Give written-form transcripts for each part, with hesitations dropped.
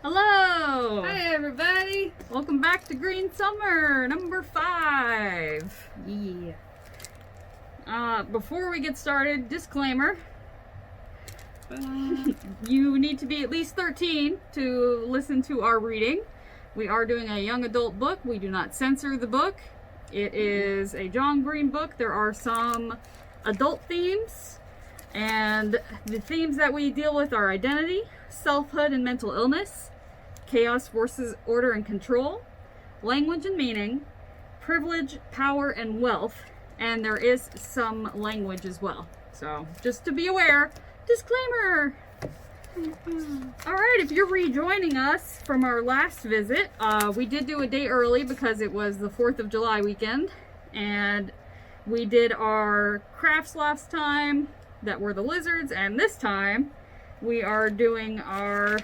Hello! Hi everybody! Welcome back to Green Summer, number 5. Yeah. Before we get started, disclaimer. You need to be at least 13 to listen to our reading. We are doing a young adult book. We do not censor the book. It is a John Green book. There are some adult themes, and the themes that we deal with are identity, selfhood and mental illness, chaos, forces, order and control, language and meaning, privilege, power and wealth, and there is some language as well. So just to be aware, disclaimer. Alright, if you're rejoining us from our last visit, we did do a day early because it was the 4th of July weekend, and we did our crafts last time that were the lizards, and this time we are doing our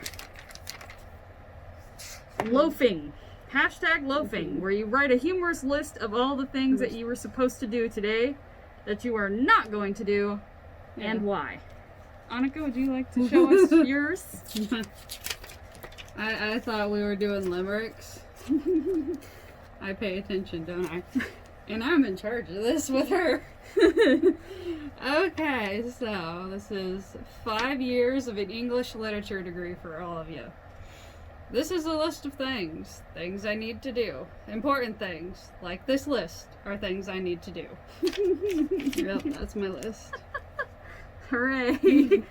loafing. Hashtag loafing, where you write a humorous list of all the things that you were supposed to do today that you are not going to do, and why. Annika, would you like to show us yours? I thought we were doing limericks. I pay attention, don't I? And I'm in charge of this with her. Okay, so this is 5 years of an English literature degree for all of you. This is a list of things I need to do. Important things, like this list, are things I need to do. Yep, that's my list. Hooray!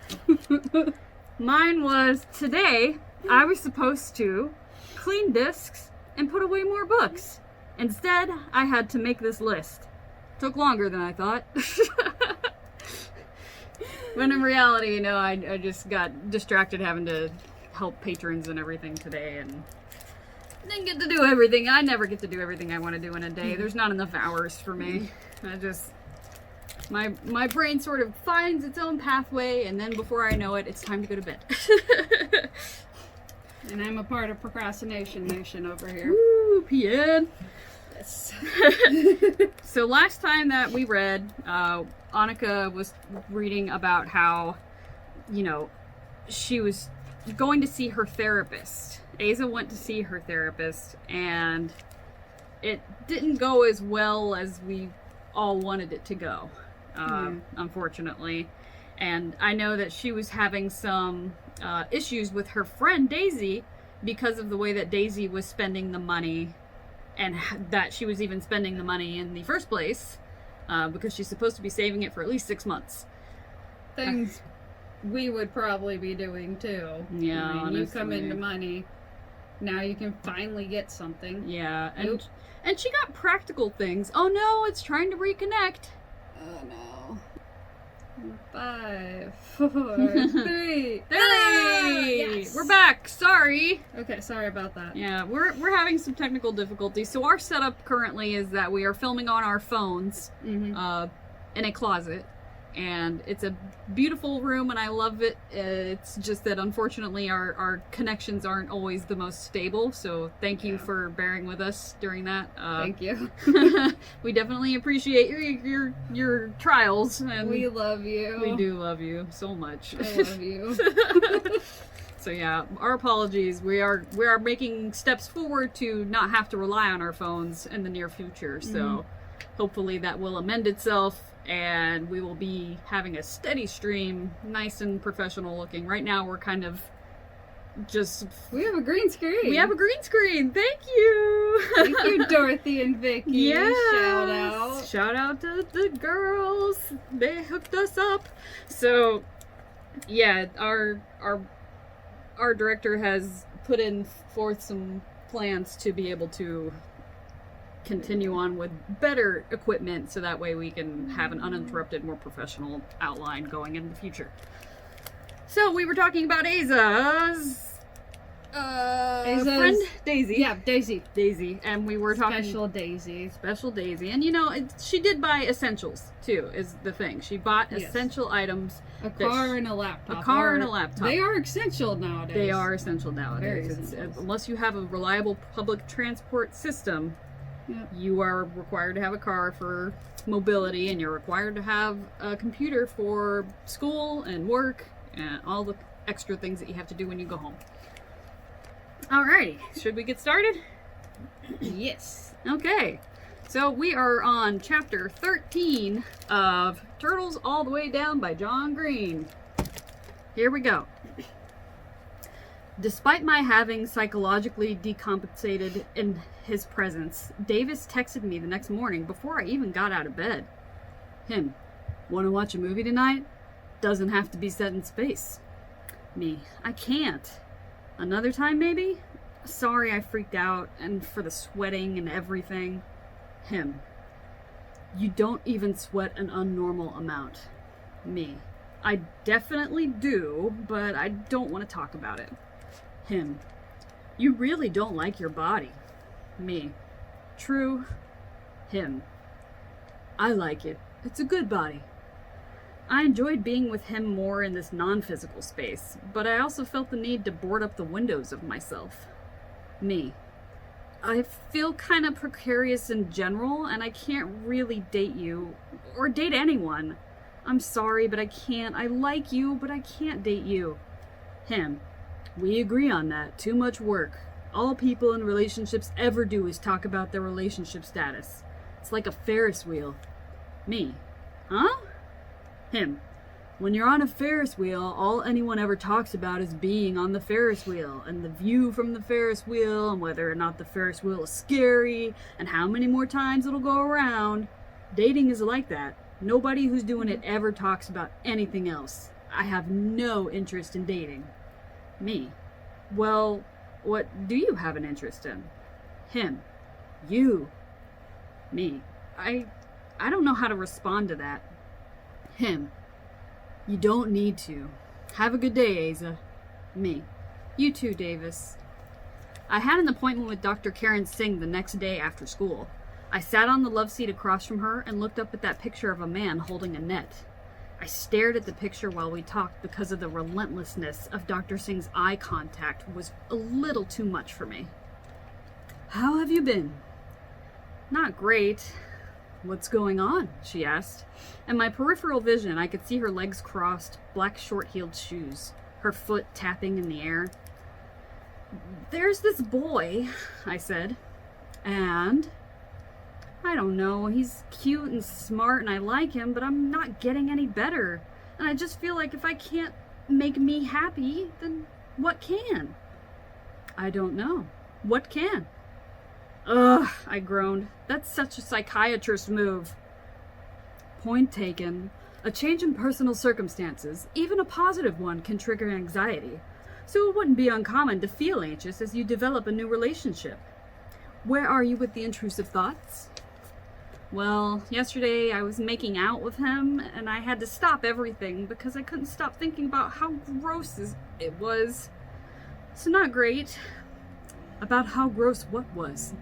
Mine was today I was supposed to clean discs and put away more books. Instead, I had to make this list. Took longer than I thought. But in reality, you know, I just got distracted having to help patrons and everything today, and didn't get to do everything. I never get to do everything I want to do in a day. There's not enough hours for me. I just, my brain sort of finds its own pathway, and then before I know it, it's time to go to bed. And I'm a part of Procrastination Nation over here. Woo, PN. Yes. So last time that we read, Annika was reading about how, you know, she was going to see her therapist. Asa went to see her therapist, and it didn't go as well as we all wanted it to go, unfortunately. And I know that she was having some issues with her friend Daisy because of the way that Daisy was spending the money, and that she was even spending the money in the first place, because she's supposed to be saving it for at least 6 months. Things we would probably be doing too. Yeah, I mean, honestly. you come into money, now you can finally get something. Yeah, and she got practical things. Oh no, it's trying to reconnect. Oh no. 5, 4, 3. Hey! We're back. Sorry. Okay, sorry about that. Yeah, we're having some technical difficulties. So our setup currently is that we are filming on our phones in a closet. And it's a beautiful room, and I love it. It's just that unfortunately our connections aren't always the most stable. So thank you for bearing with us during that. Thank you. We definitely appreciate your trials, and We love you. we do love you so much. I love you. So yeah, our apologies. We are making steps forward to not have to rely on our phones in the near future. So hopefully that will amend itself, and we will be having a steady stream, nice and professional looking. Right now we're kind of just... We have a green screen. We have a green screen. Thank you. Thank you, Dorothy and Vicky. Yes. Shout out. Shout out to the girls. They hooked us up. So yeah, our director has put in forth some plans to be able to continue on with better equipment, so that way we can have an uninterrupted, more professional outline going in the future. So we were talking about Aza's friend Daisy. Yeah, Daisy. And we were talking Special Daisy. Special Daisy. And you know, she did buy essentials too, is the thing. She bought essential items. A car and a laptop. A car and a laptop. They are essential nowadays. They are essential nowadays. Very essential. Unless you have a reliable public transport system, you are required to have a car for mobility, and you're required to have a computer for school and work and all the extra things that you have to do when you go home. Alrighty, should we get started? Yes. Okay, so we are on chapter 13 of Turtles All the Way Down by John Green. Here we go. Despite my having psychologically decompensated in his presence, Davis texted me the next morning before I even got out of bed. Him, want to watch a movie tonight? Doesn't have to be set in space. Me, I can't. Another time maybe? Sorry I freaked out and for the sweating and everything. Him, you don't even sweat an unnormal amount. Me, I definitely do, but I don't want to talk about it. Him, you really don't like your body. Me, true. Him, I like it. It's a good body. I enjoyed being with him more in this non-physical space, but I also felt the need to board up the windows of myself. Me, I feel kind of precarious in general, and I can't really date you, or date anyone. I'm sorry, but I can't. I like you, but I can't date you. Him, we agree on that. Too much work. All people in relationships ever do is talk about their relationship status. It's like a Ferris wheel. Me, huh? Him, when you're on a Ferris wheel, all anyone ever talks about is being on the Ferris wheel, and the view from the Ferris wheel, and whether or not the Ferris wheel is scary, and how many more times it'll go around. Dating is like that. Nobody who's doing it ever talks about anything else. I have no interest in dating. Me, well, what do you have an interest in? Him, you. Me, I don't know how to respond to that. Him, you don't need to. Have a good day, Asa. Me, you too, Davis. I had an appointment with Dr. Karen Singh the next day after school. I sat on the love seat across from her and looked up at that picture of a man holding a net. I stared at the picture while we talked because of the relentlessness of Dr. Singh's eye contact was a little too much for me. How have you been? Not great. What's going on? She asked. In my peripheral vision, I could see her legs crossed, black short-heeled shoes, her foot tapping in the air. There's this boy, I said. And? I don't know, he's cute and smart and I like him, but I'm not getting any better. And I just feel like if I can't make me happy, then what can? I don't know. What can? Ugh, I groaned. That's such a psychiatrist move. Point taken. A change in personal circumstances, even a positive one, can trigger anxiety. So it wouldn't be uncommon to feel anxious as you develop a new relationship. Where are you with the intrusive thoughts? Well, yesterday I was making out with him, and I had to stop everything because I couldn't stop thinking about how gross it was. So not great. About how gross what was?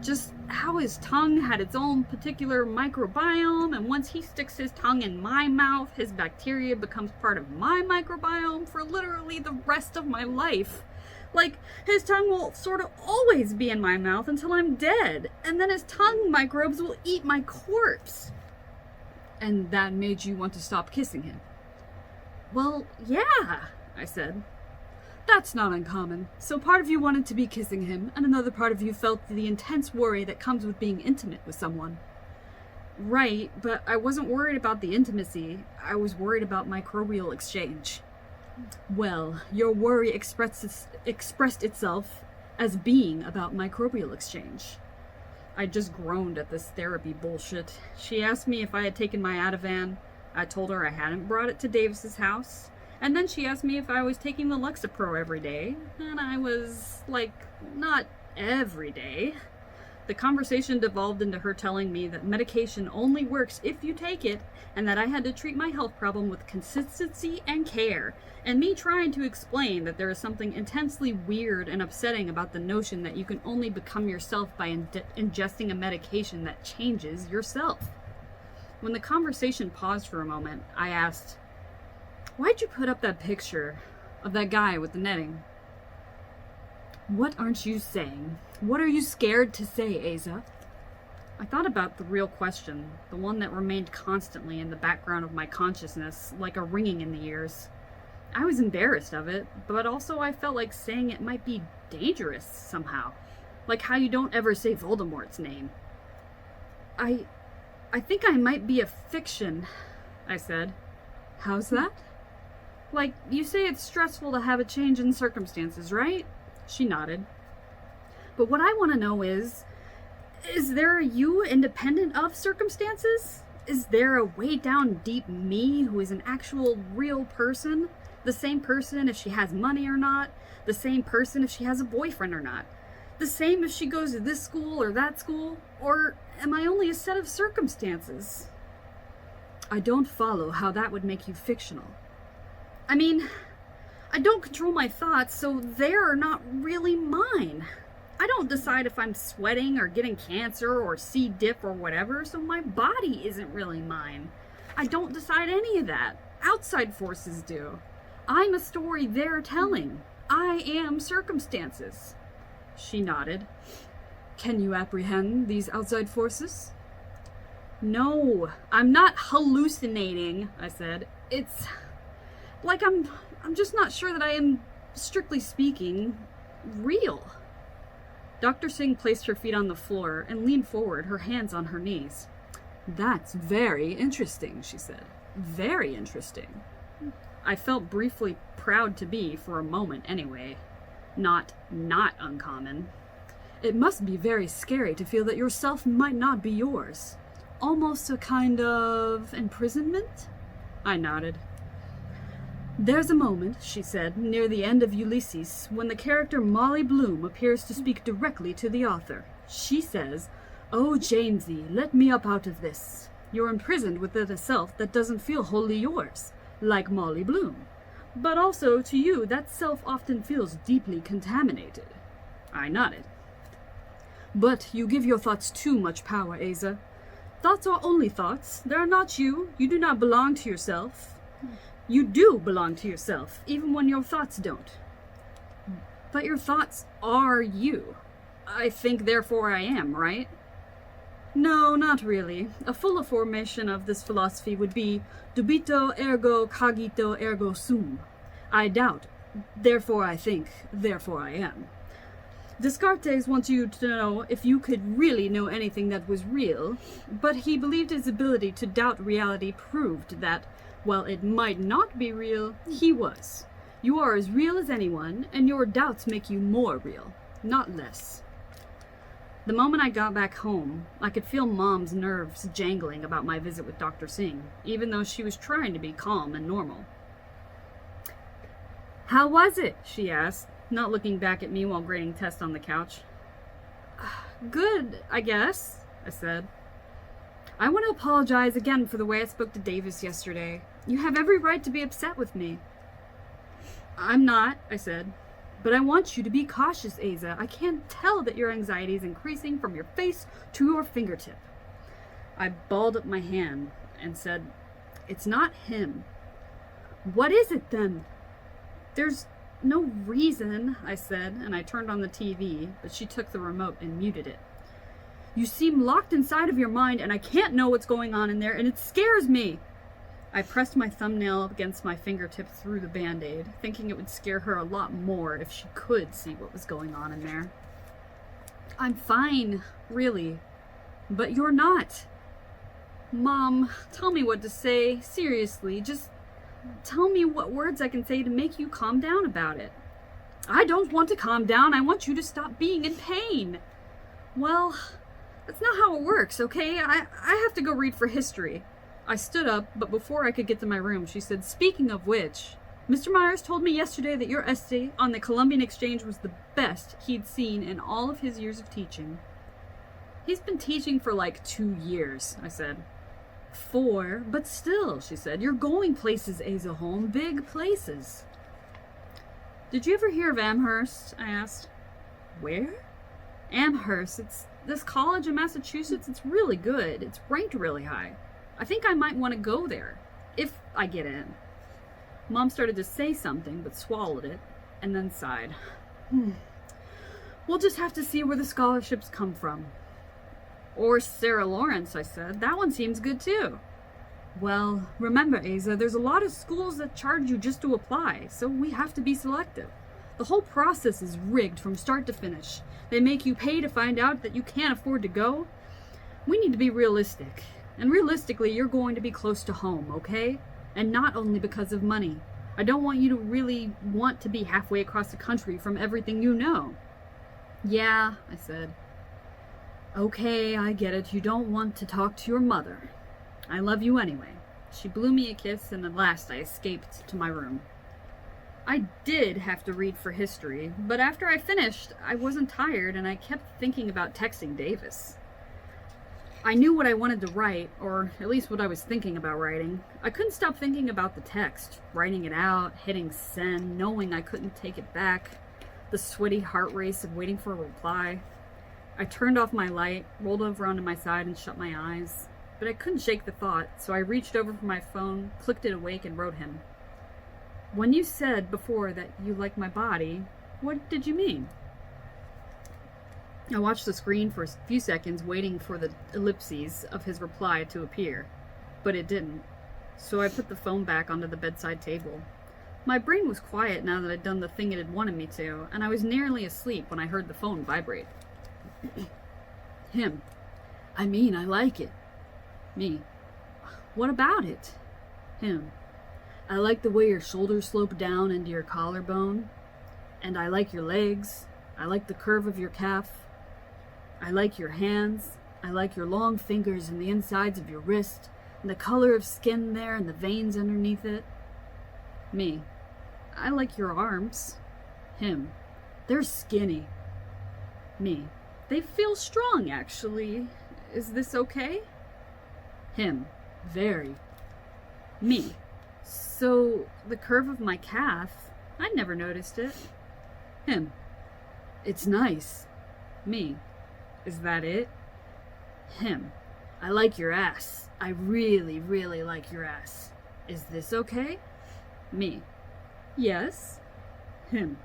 Just how his tongue had its own particular microbiome, and once he sticks his tongue in my mouth, his bacteria becomes part of my microbiome for literally the rest of my life. Like, his tongue will sort of always be in my mouth until I'm dead, and then his tongue microbes will eat my corpse. And that made you want to stop kissing him? Well, yeah, I said. That's not uncommon. So part of you wanted to be kissing him, and another part of you felt the intense worry that comes with being intimate with someone. Right, but I wasn't worried about the intimacy. I was worried about microbial exchange. Well, your worry expressed itself as being about microbial exchange. I just groaned at this therapy bullshit. She asked me if I had taken my Ativan. I told her I hadn't brought it to Davis's house. And then she asked me if I was taking the Lexapro every day. And I was like, not every day. The conversation devolved into her telling me that medication only works if you take it, and that I had to treat my health problem with consistency and care, and me trying to explain that there is something intensely weird and upsetting about the notion that you can only become yourself by ingesting a medication that changes yourself. When the conversation paused for a moment, I asked, "Why'd you put up that picture of that guy with the netting?" "What aren't you saying? What are you scared to say, Asa?" I thought about the real question, the one that remained constantly in the background of my consciousness, like a ringing in the ears. I was embarrassed of it, but also I felt like saying it might be dangerous somehow. Like how you don't ever say Voldemort's name. I think I might be a fiction, I said. How's that? Like, you say it's stressful to have a change in circumstances, right? She nodded. But what I want to know is there a you independent of circumstances? Is there a way down deep me who is an actual real person? The same person if she has money or not? The same person if she has a boyfriend or not? The same if she goes to this school or that school? Or am I only a set of circumstances? I don't follow how that would make you fictional. I mean, I don't control my thoughts, so they're not really mine. I don't decide if I'm sweating or getting cancer or C. diff or whatever, so my body isn't really mine. I don't decide any of that. Outside forces do. I'm a story they're telling. I am circumstances. She nodded. Can you apprehend these outside forces? No, I'm not hallucinating, I said. It's like I'm just not sure that I am, strictly speaking, real. Dr. Singh placed her feet on the floor and leaned forward, her hands on her knees. That's very interesting, she said. Very interesting. I felt briefly proud to be, for a moment anyway. Not uncommon. It must be very scary to feel that yourself might not be yours. Almost a kind of imprisonment? I nodded. There's a moment, she said, near the end of Ulysses, when the character Molly Bloom appears to speak directly to the author. She says, "Oh, Jamesy, let me up out of this. You're imprisoned within a self that doesn't feel wholly yours, like Molly Bloom. But also, to you, that self often feels deeply contaminated." I nodded. But you give your thoughts too much power, Asa. Thoughts are only thoughts. They are not you. You do not belong to yourself. You do belong to yourself, even when your thoughts don't. But your thoughts are you. I think, therefore I am, right? No, not really. A fuller formation of this philosophy would be dubito ergo cogito ergo sum. I doubt, therefore I think, therefore I am. Descartes wants you to know if you could really know anything that was real, but he believed his ability to doubt reality proved that, while it might not be real, he was. You are as real as anyone, and your doubts make you more real, not less. The moment I got back home, I could feel Mom's nerves jangling about my visit with Dr. Singh, even though she was trying to be calm and normal. How was it? She asked, not looking back at me while grading tests on the couch. Good, I guess, I said. I want to apologize again for the way I spoke to Davis yesterday. You have every right to be upset with me. I'm not, I said. But I want you to be cautious, Asa. I can't tell that your anxiety is increasing from your face to your fingertip. I balled up my hand and said, It's not him. What is it then? There's no reason, I said, and I turned on the TV, but she took the remote and muted it. You seem locked inside of your mind, and I can't know what's going on in there, and it scares me. I pressed my thumbnail up against my fingertip through the Band-Aid, thinking it would scare her a lot more if she could see what was going on in there. I'm fine, really. But you're not. Mom, tell me what to say. Seriously, just tell me what words I can say to make you calm down about it. I don't want to calm down. I want you to stop being in pain. Well, that's not how it works, okay? I have to go read for history. I stood up, but before I could get to my room, she said, Speaking of which, Mr. Myers told me yesterday that your essay on the Columbian Exchange was the best he'd seen in all of his years of teaching. He's been teaching for like 2 years, I said. 4, but still, she said, you're going places, Asa Holm, big places. Did you ever hear of Amherst? I asked. Where? Amherst. It's this college in Massachusetts. It's really good. It's ranked really high. I think I might want to go there, if I get in. Mom started to say something, but swallowed it, and then sighed. We'll just have to see where the scholarships come from. Or Sarah Lawrence, I said. That one seems good too. Well, remember, Asa, there's a lot of schools that charge you just to apply, so we have to be selective. The whole process is rigged from start to finish. They make you pay to find out that you can't afford to go. We need to be realistic. And realistically, you're going to be close to home, okay? And not only because of money. I don't want you to really want to be halfway across the country from everything you know. Yeah, I said. Okay, I get it. You don't want to talk to your mother. I love you anyway. She blew me a kiss, and at last I escaped to my room. I did have to read for history, but after I finished, I wasn't tired, and I kept thinking about texting Davis. I knew what I wanted to write, or at least what I was thinking about writing. I couldn't stop thinking about the text, writing it out, hitting send, knowing I couldn't take it back, the sweaty heart race of waiting for a reply. I turned off my light, rolled over onto my side, and shut my eyes. But I couldn't shake the thought, so I reached over for my phone, clicked it awake, and wrote him. When you said before that you like my body, what did you mean? I watched the screen for a few seconds, waiting for the ellipses of his reply to appear, but it didn't. So I put the phone back onto the bedside table. My brain was quiet now that I'd done the thing it had wanted me to, and I was nearly asleep when I heard the phone vibrate. Him. I mean, I like it. Me. What about it? Him. I like the way your shoulders slope down into your collarbone, and I like your legs. I like the curve of your calf. I like your hands. I like your long fingers and the insides of your wrist, and the color of skin there and the veins underneath it. Me. I like your arms. Him. They're skinny. Me. They feel strong, actually. Is this okay? Him. Very. Me. So, the curve of my calf, I never noticed it. Him. It's nice. Me. Is that it? Him. I like your ass. I really, really like your ass. Is this okay? Me. Yes. Him.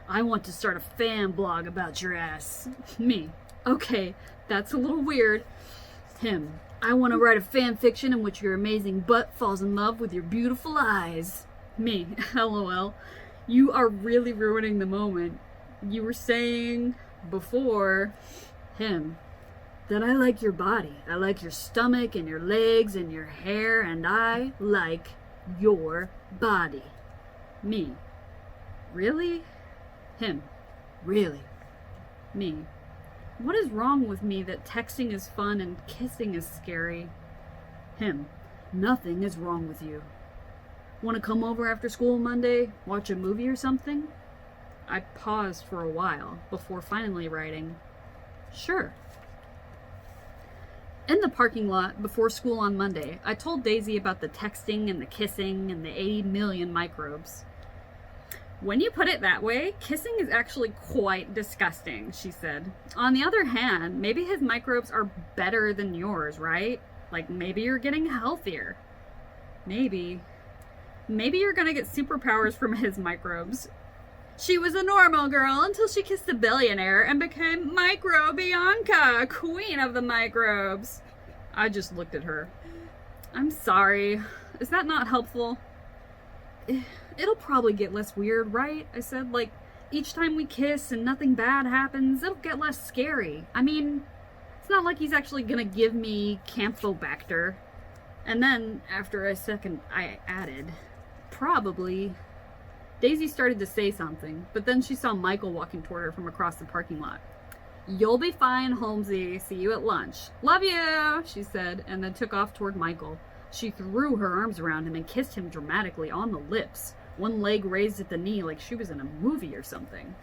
I want to start a fan blog about your ass. Me. Okay, that's a little weird. Him. I want to write a fan fiction in which your amazing butt falls in love with your beautiful eyes. Me. LOL. You are really ruining the moment. You were saying before... Him. That I like your body. I like your stomach and your legs and your hair, and I like your body. Me. Really? Him. Really? Me. What is wrong with me that texting is fun and kissing is scary? Him. Nothing is wrong with you. Want to come over after school Monday? Watch a movie or something? I paused for a while before finally writing, sure. In the parking lot before school on Monday, I told Daisy about the texting and the kissing and the 80 million microbes. When you put it that way, kissing is actually quite disgusting, she said. On the other hand, maybe his microbes are better than yours, right? Like maybe you're getting healthier. Maybe. Maybe you're gonna get superpowers from his microbes. She was a normal girl until she kissed a billionaire and became Micro Bianca, queen of the microbes. I just looked at her. I'm sorry. Is that not helpful? It'll probably get less weird, right? I said, like, each time we kiss and nothing bad happens, it'll get less scary. I mean, it's not like he's actually gonna give me Campylobacter. And then, after a second, I added, probably. Daisy started to say something, but then she saw Michael walking toward her from across the parking lot. You'll be fine, Holmesy. See you at lunch. Love you, she said, and then took off toward Michael. She threw her arms around him and kissed him dramatically on the lips, one leg raised at the knee like she was in a movie or something.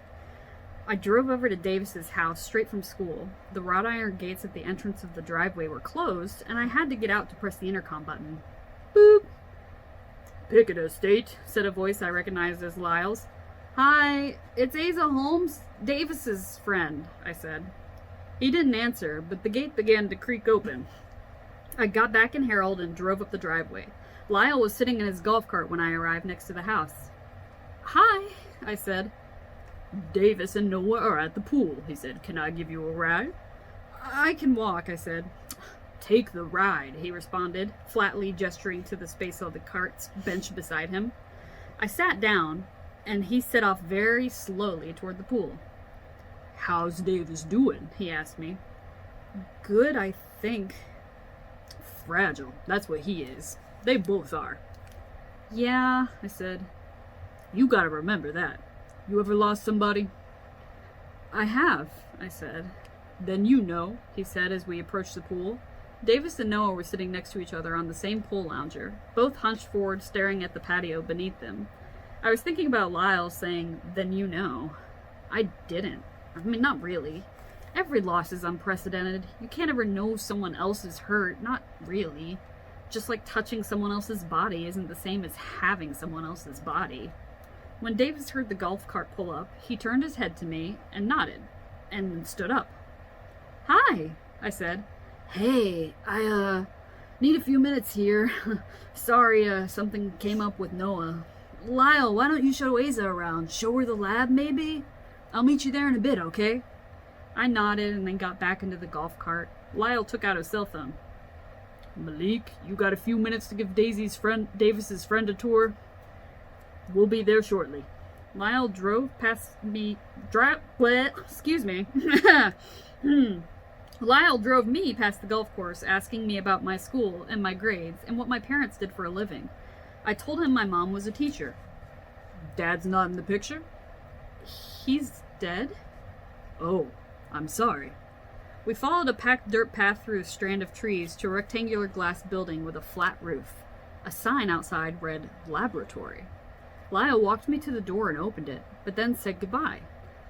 I drove over to Davis's house straight from school. The wrought iron gates at the entrance of the driveway were closed, and I had to get out to press the intercom button. Boop! Pickett Estate, said a voice I recognized as Lyle's. Hi, it's Asa Holmes, Davis's friend, I said. He didn't answer, but the gate began to creak open. I got back in Harold and drove up the driveway. Lyle was sitting in his golf cart when I arrived next to the house. Hi, I said. Davis and Noah are at the pool, he said. Can I give you a ride? I can walk, I said. Take the ride, he responded, flatly gesturing to the space of the cart's bench beside him. I sat down. and he set off very slowly toward the pool. "How's Davis doing?" he asked me. "Good, I think." "Fragile, that's what he is. They both are." "Yeah," I said. "You gotta remember that. You ever lost somebody?" "I have," I said. "Then you know," he said as we approached the pool. Davis and Noah were sitting next to each other on the same pool lounger, both hunched forward staring at the patio beneath them. I was thinking about Lyle saying, "Then you know." I didn't. I mean, not really. Every loss is unprecedented. You can't ever know someone else is hurt. Not really. Just like touching someone else's body isn't the same as having someone else's body. When Davis heard the golf cart pull up, he turned his head to me and nodded, and then stood up. "Hi," I said. "Hey, I, need a few minutes here. Sorry, something came up with Noah. Lyle, why don't you show Asa around? Show her the lab, maybe? I'll meet you there in a bit, okay?" I nodded and then got back into the golf cart. Lyle took out his cell phone. "Malik, you got a few minutes to give Davis's friend a tour? We'll be there shortly." Lyle drove past me. Excuse me. Lyle drove me past the golf course, asking me about my school and my grades and what my parents did for a living. I told him my mom was a teacher. "Dad's not in the picture?" "He's dead?" "Oh, I'm sorry." We followed a packed dirt path through a strand of trees to a rectangular glass building with a flat roof. A sign outside read "Laboratory." Lyle walked me to the door and opened it, but then said goodbye.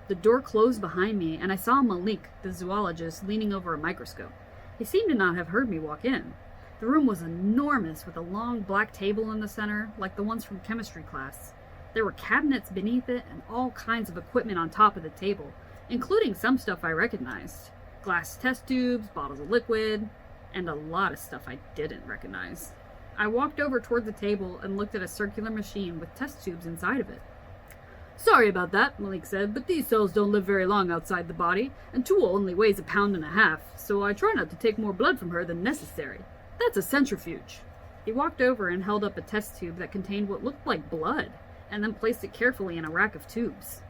The door closed behind me, and I saw Malik, the zoologist, leaning over a microscope. He seemed to not have heard me walk in. The room was enormous, with a long black table in the center, like the ones from chemistry class. There were cabinets beneath it and all kinds of equipment on top of the table, including some stuff I recognized. Glass test tubes, bottles of liquid, and a lot of stuff I didn't recognize. I walked over toward the table and looked at a circular machine with test tubes inside of it. "Sorry about that," Malik said, "but these cells don't live very long outside the body, and Tua only weighs 1.5 pounds, so I try not to take more blood from her than necessary. That's a centrifuge." He walked over and held up a test tube that contained what looked like blood, and then placed it carefully in a rack of tubes.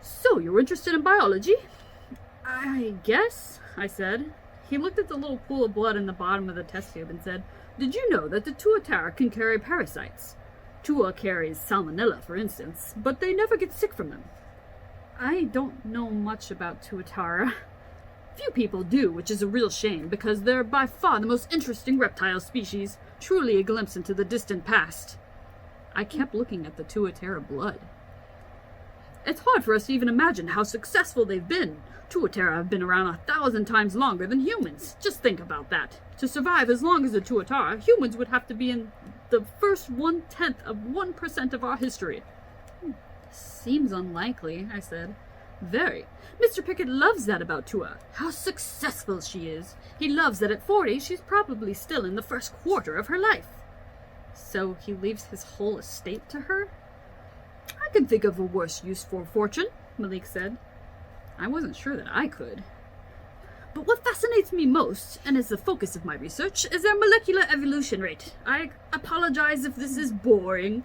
"So, you're interested in biology?" "I guess," I said. He looked at the little pool of blood in the bottom of the test tube and said, "Did you know that the tuatara can carry parasites? Tua carries salmonella, for instance, but they never get sick from them." "I don't know much about tuatara." "Few people do, which is a real shame, because they're by far the most interesting reptile species, truly a glimpse into the distant past." I kept looking at the tuatara blood. "It's hard for us to even imagine how successful they've been. Tuatara have been around 1,000 times longer than humans. Just think about that. To survive as long as a tuatara, humans would have to be in the first 1/10 of 1% of our history." "Seems unlikely," I said. "Very. Mr. Pickett loves that about Tua, how successful she is. He loves that at 40 she's probably still in the first quarter of her life." "So he leaves his whole estate to her?" "I can think of a worse use for fortune," Malik said. I wasn't sure that I could. "But what fascinates me most, and is the focus of my research, is their molecular evolution rate. I apologize if this is boring."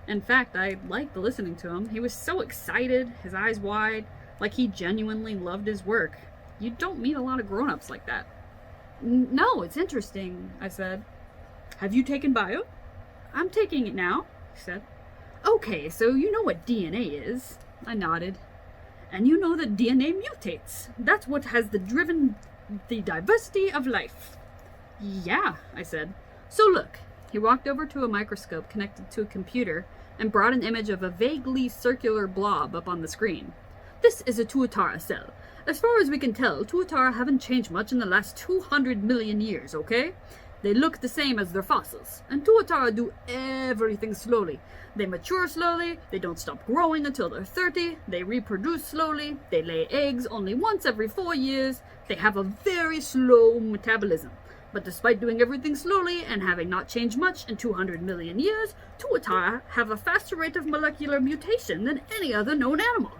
In fact, I liked listening to him. He was so excited, his eyes wide, like he genuinely loved his work. You don't meet a lot of grown-ups like that. "No, it's interesting," I said. "Have you taken bio?" "I'm taking it now," he said. "Okay, so you know what DNA is." I nodded. "And you know that DNA mutates. That's what has driven the diversity of life." "Yeah," I said. "So look." He walked over to a microscope connected to a computer and brought an image of a vaguely circular blob up on the screen. "This is a tuatara cell. As far as we can tell, tuatara haven't changed much in the last 200 million years, okay? They look the same as their fossils, and tuatara do everything slowly. They mature slowly, they don't stop growing until they're 30, they reproduce slowly, they lay eggs only once every 4 years, they have a very slow metabolism. But despite doing everything slowly and having not changed much in 200 million years, tuatara have a faster rate of molecular mutation than any other known animal."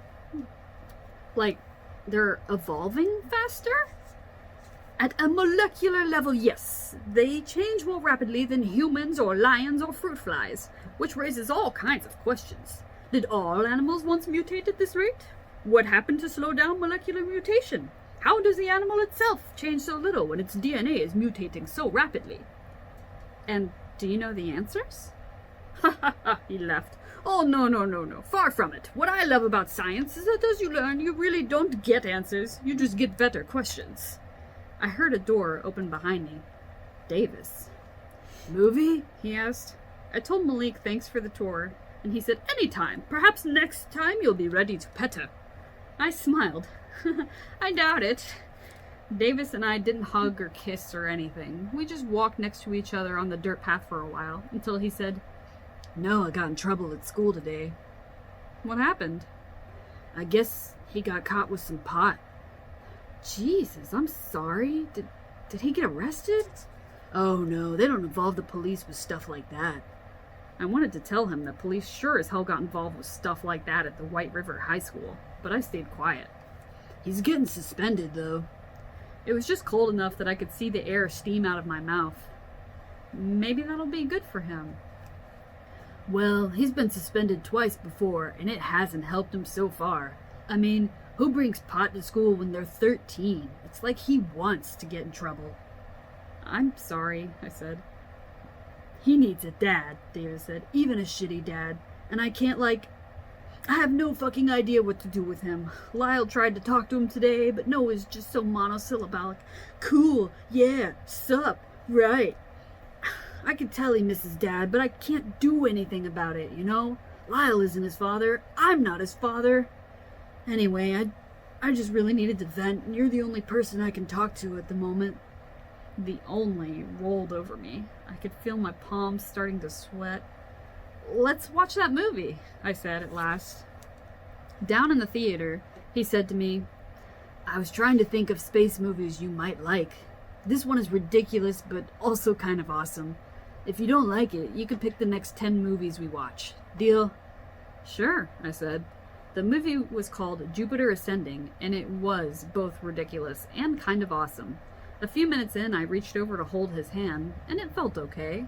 "Like, they're evolving faster?" "At a molecular level, yes. They change more rapidly than humans or lions or fruit flies, which raises all kinds of questions. Did all animals once mutate at this rate? What happened to slow down molecular mutation? How does the animal itself change so little when its DNA is mutating so rapidly? And do you know the answers? Ha ha ha, he laughed. Oh, no, no, no, no. Far from it. What I love about science is that as you learn, you really don't get answers. You just get better questions. I heard a door open behind me. Davis. Movie? He asked. I told Malik thanks for the tour, and he said, anytime. Perhaps next time you'll be ready to pet her. I smiled. I doubt it. Davis and I didn't hug or kiss or anything. We just walked next to each other on the dirt path for a while, until he said, Noah got in trouble at school today. What happened? I guess he got caught with some pot. Jesus, I'm sorry. Did he get arrested? Oh no, they don't involve the police with stuff like that. I wanted to tell him that police sure as hell got involved with stuff like that at the White River High School, but I stayed quiet. He's getting suspended, though. It was just cold enough that I could see the air steam out of my mouth. Maybe that'll be good for him. Well, he's been suspended twice before, and it hasn't helped him so far. I mean, who brings pot to school when they're 13? It's like he wants to get in trouble. I'm sorry, I said. He needs a dad, Davis said. Even a shitty dad. And I can't, I have no fucking idea what to do with him. Lyle tried to talk to him today, but Noah's just so monosyllabic. Cool, yeah, sup, right. I could tell he misses Dad, but I can't do anything about it, you know? Lyle isn't his father. I'm not his father. Anyway, I just really needed to vent, and you're the only person I can talk to at the moment. The only rolled over me. I could feel my palms starting to sweat. Let's watch that movie, I said at last. Down in the theater, he said to me, I was trying to think of space movies you might like. This one is ridiculous, but also kind of awesome. If you don't like it, you could pick the next 10 movies we watch. Deal? Sure, I said. The movie was called Jupiter Ascending, and it was both ridiculous and kind of awesome. A few minutes in, I reached over to hold his hand, and it felt okay.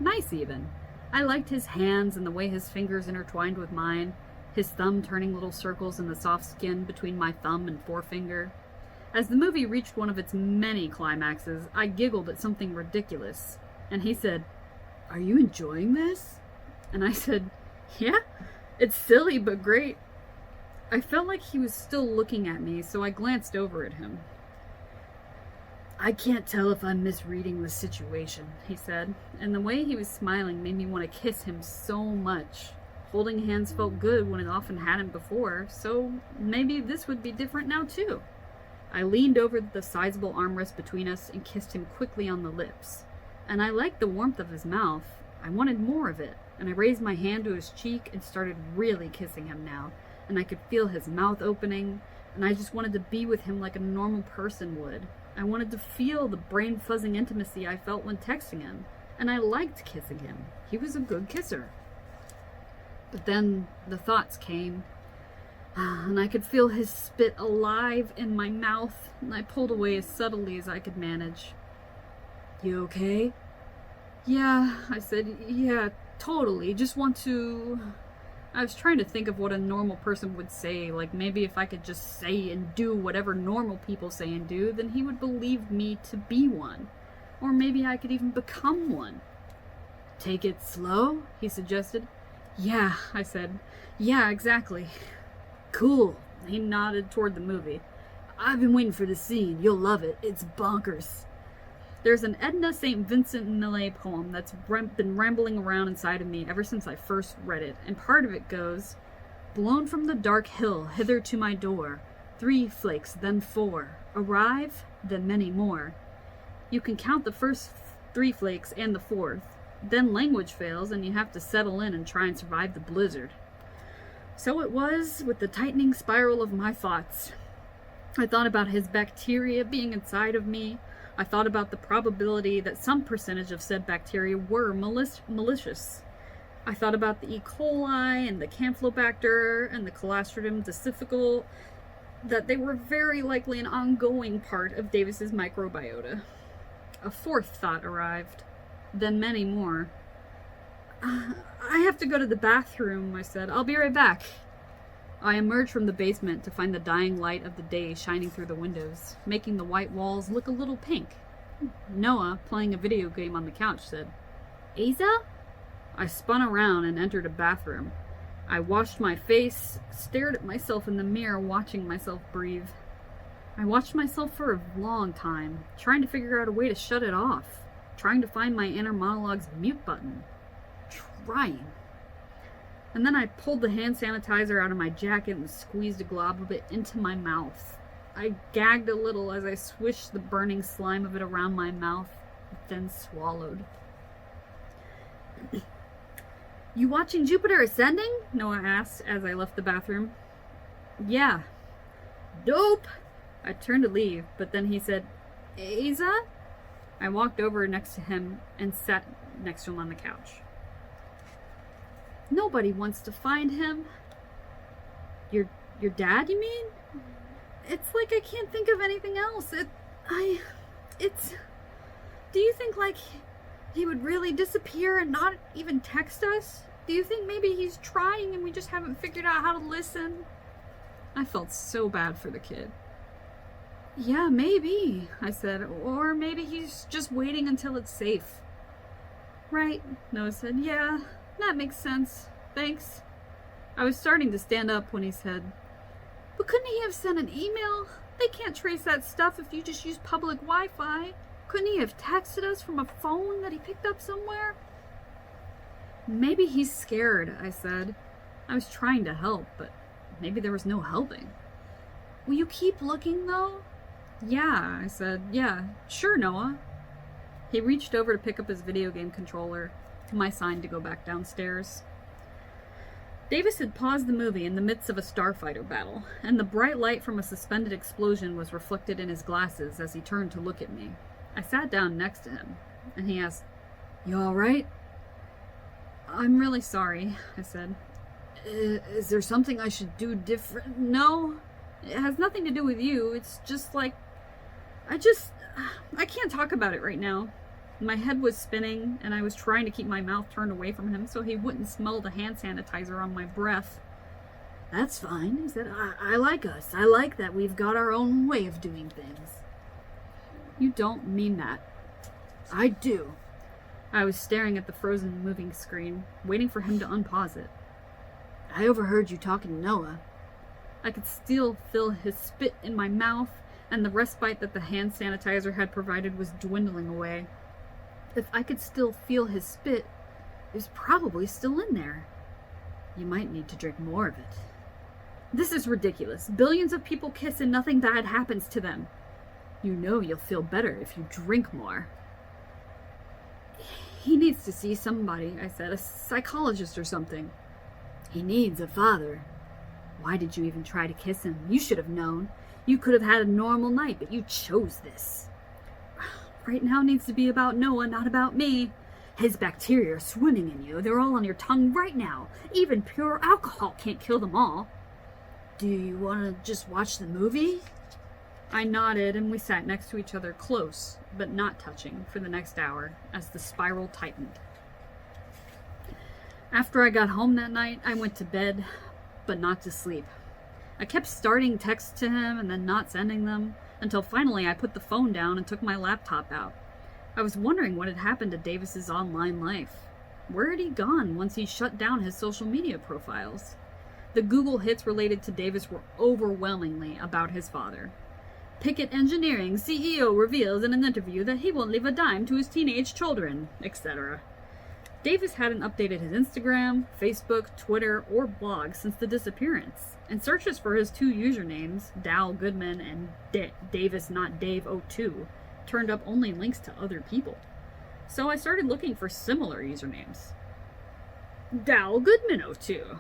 Nice, even. I liked his hands and the way his fingers intertwined with mine, his thumb turning little circles in the soft skin between my thumb and forefinger. As the movie reached one of its many climaxes, I giggled at something ridiculous. And he said, Are you enjoying this? And I said, Yeah, it's silly but great. I felt like he was still looking at me, so I glanced over at him. I can't tell if I'm misreading the situation, he said, and the way he was smiling made me want to kiss him so much. Holding hands felt good when it often hadn't before, so maybe this would be different now too. I leaned over the sizable armrest between us and kissed him quickly on the lips. And I liked the warmth of his mouth. I wanted more of it, and I raised my hand to his cheek and started really kissing him now, and I could feel his mouth opening, and I just wanted to be with him like a normal person would. I wanted to feel the brain-fuzzing intimacy I felt when texting him, and I liked kissing him. He was a good kisser. But then the thoughts came, and I could feel his spit alive in my mouth, and I pulled away as subtly as I could manage. You okay? Yeah, I said, yeah, totally. Just want to... I was trying to think of what a normal person would say, like maybe if I could just say and do whatever normal people say and do, then he would believe me to be one. Or maybe I could even become one. Take it slow, he suggested. Yeah, I said. Yeah, exactly. Cool. He nodded toward the movie. I've been waiting for the scene. You'll love it. It's bonkers. There's an Edna St. Vincent Millay poem that's been rambling around inside of me ever since I first read it, and part of it goes, Blown from the dark hill hither to my door, 3 flakes, then 4, arrive, then many more. You can count the first 3 flakes and the 4th, then language fails and you have to settle in and try and survive the blizzard. So it was with the tightening spiral of my thoughts. I thought about his bacteria being inside of me. I thought about the probability that some percentage of said bacteria were malicious. I thought about the E. coli and the Campylobacter and the Clostridium difficile, that they were very likely an ongoing part of Davis's microbiota. A 4th thought arrived, then many more. I have to go to the bathroom, I said. I'll be right back. I emerged from the basement to find the dying light of the day shining through the windows, making the white walls look a little pink. Noah, playing a video game on the couch, said, "Asa?" I spun around and entered a bathroom. I washed my face, stared at myself in the mirror, watching myself breathe. I watched myself for a long time, trying to figure out a way to shut it off, trying to find my inner monologue's mute button. Trying. And then I pulled the hand sanitizer out of my jacket and squeezed a glob of it into my mouth. I gagged a little as I swished the burning slime of it around my mouth, then swallowed. "You watching Jupiter Ascending?" Noah asked as I left the bathroom. "Yeah." "Dope!" I turned to leave, but then he said, "Asa?" I walked over next to him and sat next to him on the couch. "Nobody wants to find him." Your dad, you mean? It's like I can't think of anything else. Do you think like he would really disappear and not even text us? Do you think maybe he's trying and we just haven't figured out how to listen? I felt so bad for the kid. "Yeah, maybe," I said. "Or maybe he's just waiting until it's safe." "Right," Noah said. "Yeah, that makes sense. Thanks." I was starting to stand up when he said, "But couldn't he have sent an email? They can't trace that stuff if you just use public Wi-Fi. Couldn't he have texted us from a phone that he picked up somewhere?" "Maybe he's scared," I said. I was trying to help, but maybe there was no helping. "Will you keep looking, though?" "Yeah," I said. "Yeah, sure, Noah." He reached over to pick up his video game controller, to my sign to go back downstairs. Davis had paused the movie in the midst of a starfighter battle, and the bright light from a suspended explosion was reflected in his glasses as he turned to look at me. I sat down next to him, and he asked, "You all right?" "I'm really sorry," I said. Is there something I should do different?" "No, it has nothing to do with you. It's just like, I can't talk about it right now." My head was spinning, and I was trying to keep my mouth turned away from him so he wouldn't smell the hand sanitizer on my breath. "That's fine," he said. I like us. I like that we've got our own way of doing things." "You don't mean that." "I do." I was staring at the frozen moving screen, waiting for him to unpause it. "I overheard you talking to Noah." I could still feel his spit in my mouth, and the respite that the hand sanitizer had provided was dwindling away. If I could still feel his spit, it was probably still in there. "You might need to drink more of it." "This is ridiculous. Billions of people kiss and nothing bad happens to them." "You know you'll feel better if you drink more." "He needs to see somebody," I said, "a psychologist or something." "He needs a father." "Why did you even try to kiss him? You should have known. You could have had a normal night, but you chose this." "Right now needs to be about Noah, not about me. His bacteria are swimming in you. They're all on your tongue right now. Even pure alcohol can't kill them all." "Do you want to just watch the movie?" I nodded, and we sat next to each other, close, but not touching, for the next hour, as the spiral tightened. After I got home that night, I went to bed, but not to sleep. I kept starting texts to him and then not sending them, until finally I put the phone down and took my laptop out. I was wondering what had happened to Davis's online life. Where had he gone once he shut down his social media profiles? The Google hits related to Davis were overwhelmingly about his father. "Pickett Engineering CEO reveals in an interview that he won't leave a dime to his teenage children," etc. Davis hadn't updated his Instagram, Facebook, Twitter, or blog since the disappearance, and searches for his two usernames, Dal Goodman and Davis Not Dave 02, turned up only links to other people. So I started looking for similar usernames. Dal Goodman 02.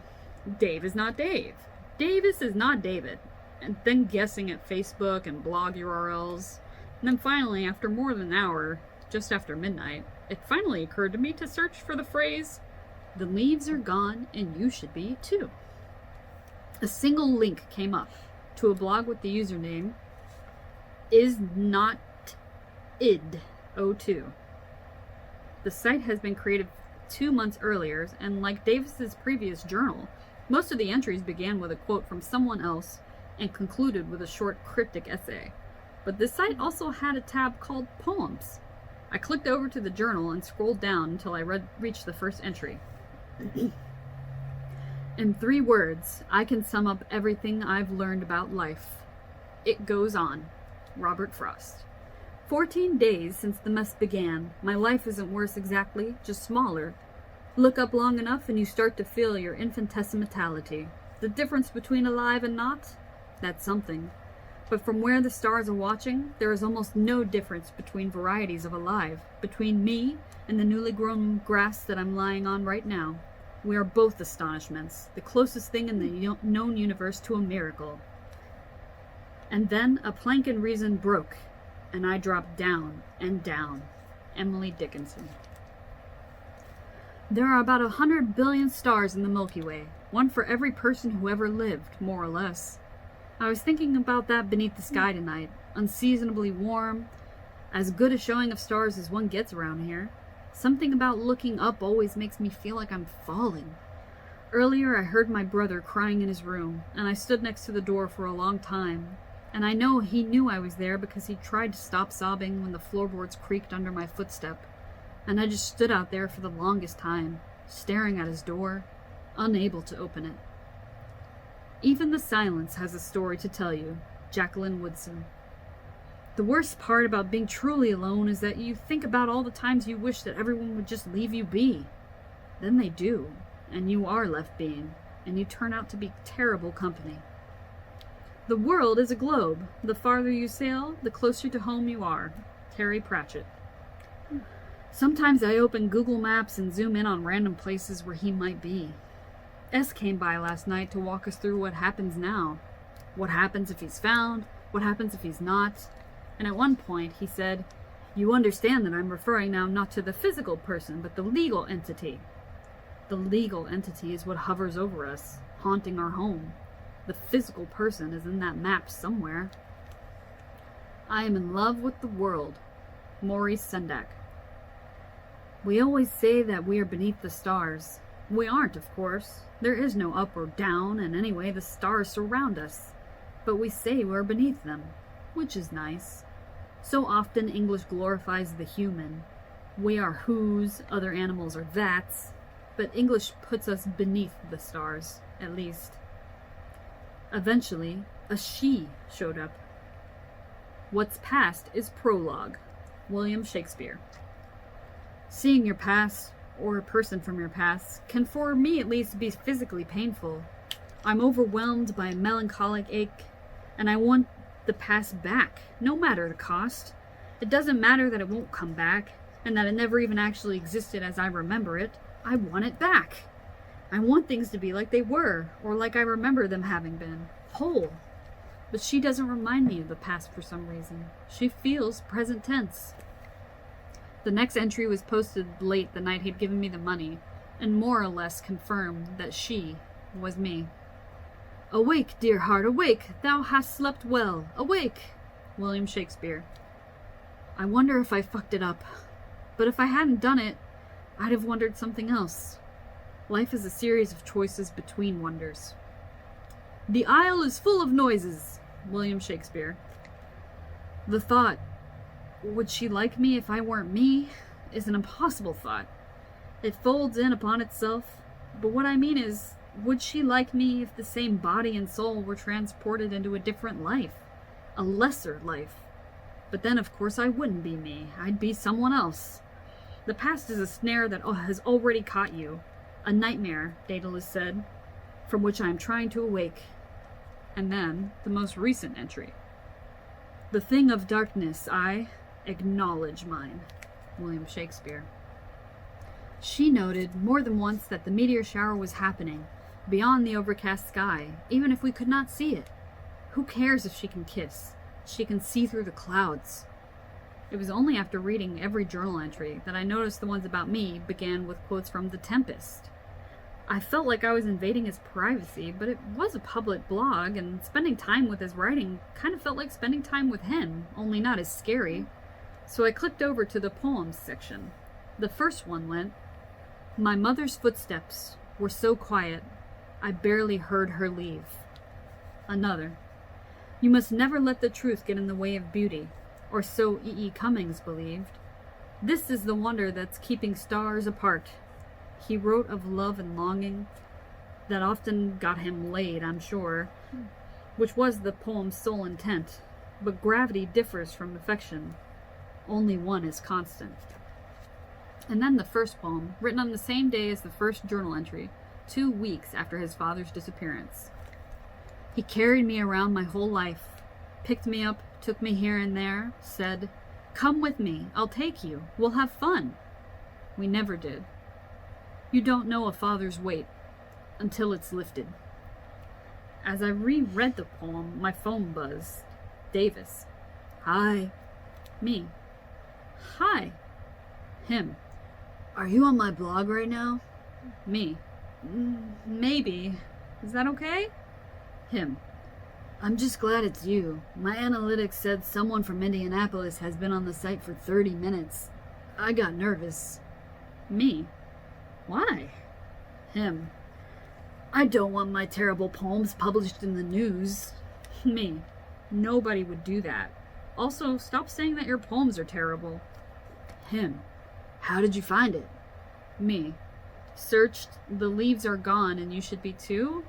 Dave is not Dave. Davis is not David. And then guessing at Facebook and blog URLs. And then finally, after more than an hour, just after midnight, it finally occurred to me to search for the phrase, "The leaves are gone and you should be too." A single link came up to a blog with the username is not id 02. The site has been created 2 months earlier, and like Davis's previous journal, most of the entries began with a quote from someone else and concluded with a short cryptic essay. But this site also had a tab called Poems. I clicked over to the journal and scrolled down until I reached the first entry. In 3 words, I can sum up everything I've learned about life. It goes on. Robert Frost. 14 days since the mess began. My life isn't worse exactly, just smaller. Look up long enough and you start to feel your infinitesimality. The difference between alive and not? That's something. But from where the stars are watching, there is almost no difference between varieties of alive, between me and the newly grown grass that I'm lying on right now. We are both astonishments, the closest thing in the known universe to a miracle. And then a plank in reason broke, and I dropped down and down. Emily Dickinson. There are about 100 billion stars in the Milky Way, one for every person who ever lived, more or less. I was thinking about that beneath the sky tonight, unseasonably warm, as good a showing of stars as one gets around here. Something about looking up always makes me feel like I'm falling. Earlier I heard my brother crying in his room, and I stood next to the door for a long time. And I know he knew I was there because he tried to stop sobbing when the floorboards creaked under my footstep. And I just stood out there for the longest time, staring at his door, unable to open it. Even the silence has a story to tell you. Jacqueline Woodson. The worst part about being truly alone is that you think about all the times you wish that everyone would just leave you be. Then they do, and you are left being, and you turn out to be terrible company. The world is a globe. The farther you sail, the closer to home you are. Terry Pratchett. Sometimes I open Google Maps and zoom in on random places where he might be. S came by last night to walk us through what happens now. What happens if he's found? What happens if he's not? And at one point he said, "You understand that I'm referring now not to the physical person, but the legal entity." The legal entity is what hovers over us, haunting our home. The physical person is in that map somewhere. I am in love with the world. Maurice Sendak. We always say that we are beneath the stars. We aren't, of course. There is no up or down, and anyway, the stars surround us. But we say we're beneath them, which is nice. So often English glorifies the human. We are whos, other animals are that's, but English puts us beneath the stars, at least. Eventually, a she showed up. What's past is prologue. William Shakespeare. Seeing your past, or a person from your past, can for me at least be physically painful. I'm overwhelmed by a melancholic ache, and I want the past back, no matter the cost. It doesn't matter that it won't come back, and that it never even actually existed as I remember it. I want it back. I want things to be like they were, or like I remember them having been, whole. But she doesn't remind me of the past for some reason. She feels present tense. The next entry was posted late the night he'd given me the money, and more or less confirmed that she was me. Awake, dear heart, awake! Thou hast slept well. Awake! William Shakespeare. I wonder if I fucked it up. But if I hadn't done it, I'd have wondered something else. Life is a series of choices between wonders. The isle is full of noises. William Shakespeare. The thought, would she like me if I weren't me, is an impossible thought. It folds in upon itself, but what I mean is, would she like me if the same body and soul were transported into a different life? A lesser life? But then, of course, I wouldn't be me. I'd be someone else. The past is a snare that has already caught you. A nightmare, Daedalus said, from which I am trying to awake. And then, the most recent entry. The thing of darkness, I acknowledge mine. William Shakespeare. She noted more than once that the meteor shower was happening, beyond the overcast sky, even if we could not see it. Who cares if she can kiss? She can see through the clouds. It was only after reading every journal entry that I noticed the ones about me began with quotes from The Tempest. I felt like I was invading his privacy, but it was a public blog, and spending time with his writing kind of felt like spending time with him, only not as scary. So I clicked over to the poems section. The first one went, My mother's footsteps were so quiet, I barely heard her leave. Another. You must never let the truth get in the way of beauty, or so E. E. Cummings believed. This is the wonder that's keeping stars apart. He wrote of love and longing. That often got him laid, I'm sure, which was the poem's sole intent. But gravity differs from affection. Only one is constant. And then the first poem, written on the same day as the first journal entry, 2 weeks after his father's disappearance. He carried me around my whole life, picked me up, took me here and there, said, "Come with me, I'll take you, we'll have fun." We never did. You don't know a father's weight until it's lifted. As I reread the poem, my phone buzzed. Davis. Hi. Me. Hi. Him. Are you on my blog right now? Me. Maybe. Is that okay? Him. I'm just glad it's you. My analytics said someone from Indianapolis has been on the site for 30 minutes. I got nervous. Me. Why? Him. I don't want my terrible poems published in the news. Me. Nobody would do that. Also, stop saying that your poems are terrible. Him. How did you find it? Me. Searched, the leaves are gone and you should be too?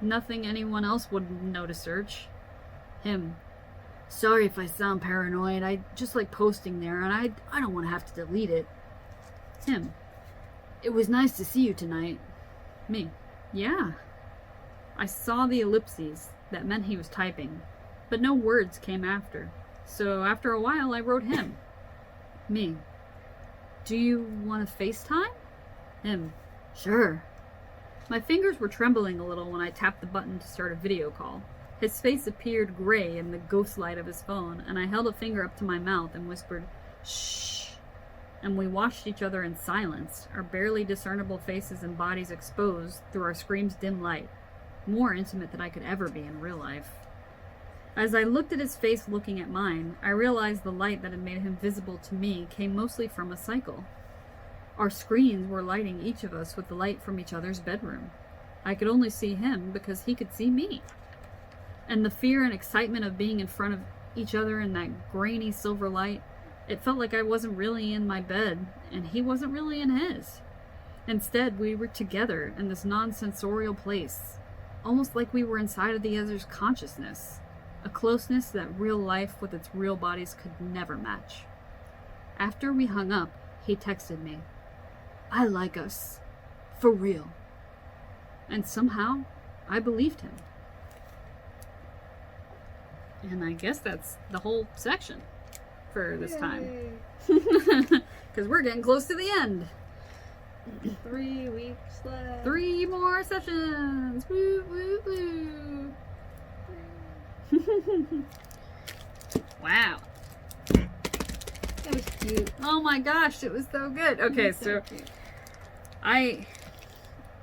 Nothing anyone else would know to search. Him. Sorry if I sound paranoid. I just like posting there and I don't want to have to delete it. Him. It was nice to see you tonight. Me. Yeah. I saw the ellipses. That meant he was typing. But no words came after. So after a while I wrote him. Me. Do you want to FaceTime? Him. Sure. My fingers were trembling a little when I tapped the button to start a video call. His face appeared gray in the ghost light of his phone, and I held a finger up to my mouth and whispered, "Shh." And we watched each other in silence, our barely discernible faces and bodies exposed through our screen's dim light, more intimate than I could ever be in real life. As I looked at his face looking at mine, I realized the light that had made him visible to me came mostly from a cycle. Our screens were lighting each of us with the light from each other's bedroom. I could only see him because he could see me. And the fear and excitement of being in front of each other in that grainy silver light, it felt like I wasn't really in my bed, and he wasn't really in his. Instead, we were together in this non-sensorial place, almost like we were inside of the other's consciousness, a closeness that real life with its real bodies could never match. After we hung up, he texted me, "I like us. For real." And somehow, I believed him. And I guess that's the whole section for this time. Because we're getting close to the end. 3 weeks left. 3 more sessions. Woo, woo, woo. Wow. That was cute. Oh my gosh, it was so good. Okay, so cute. I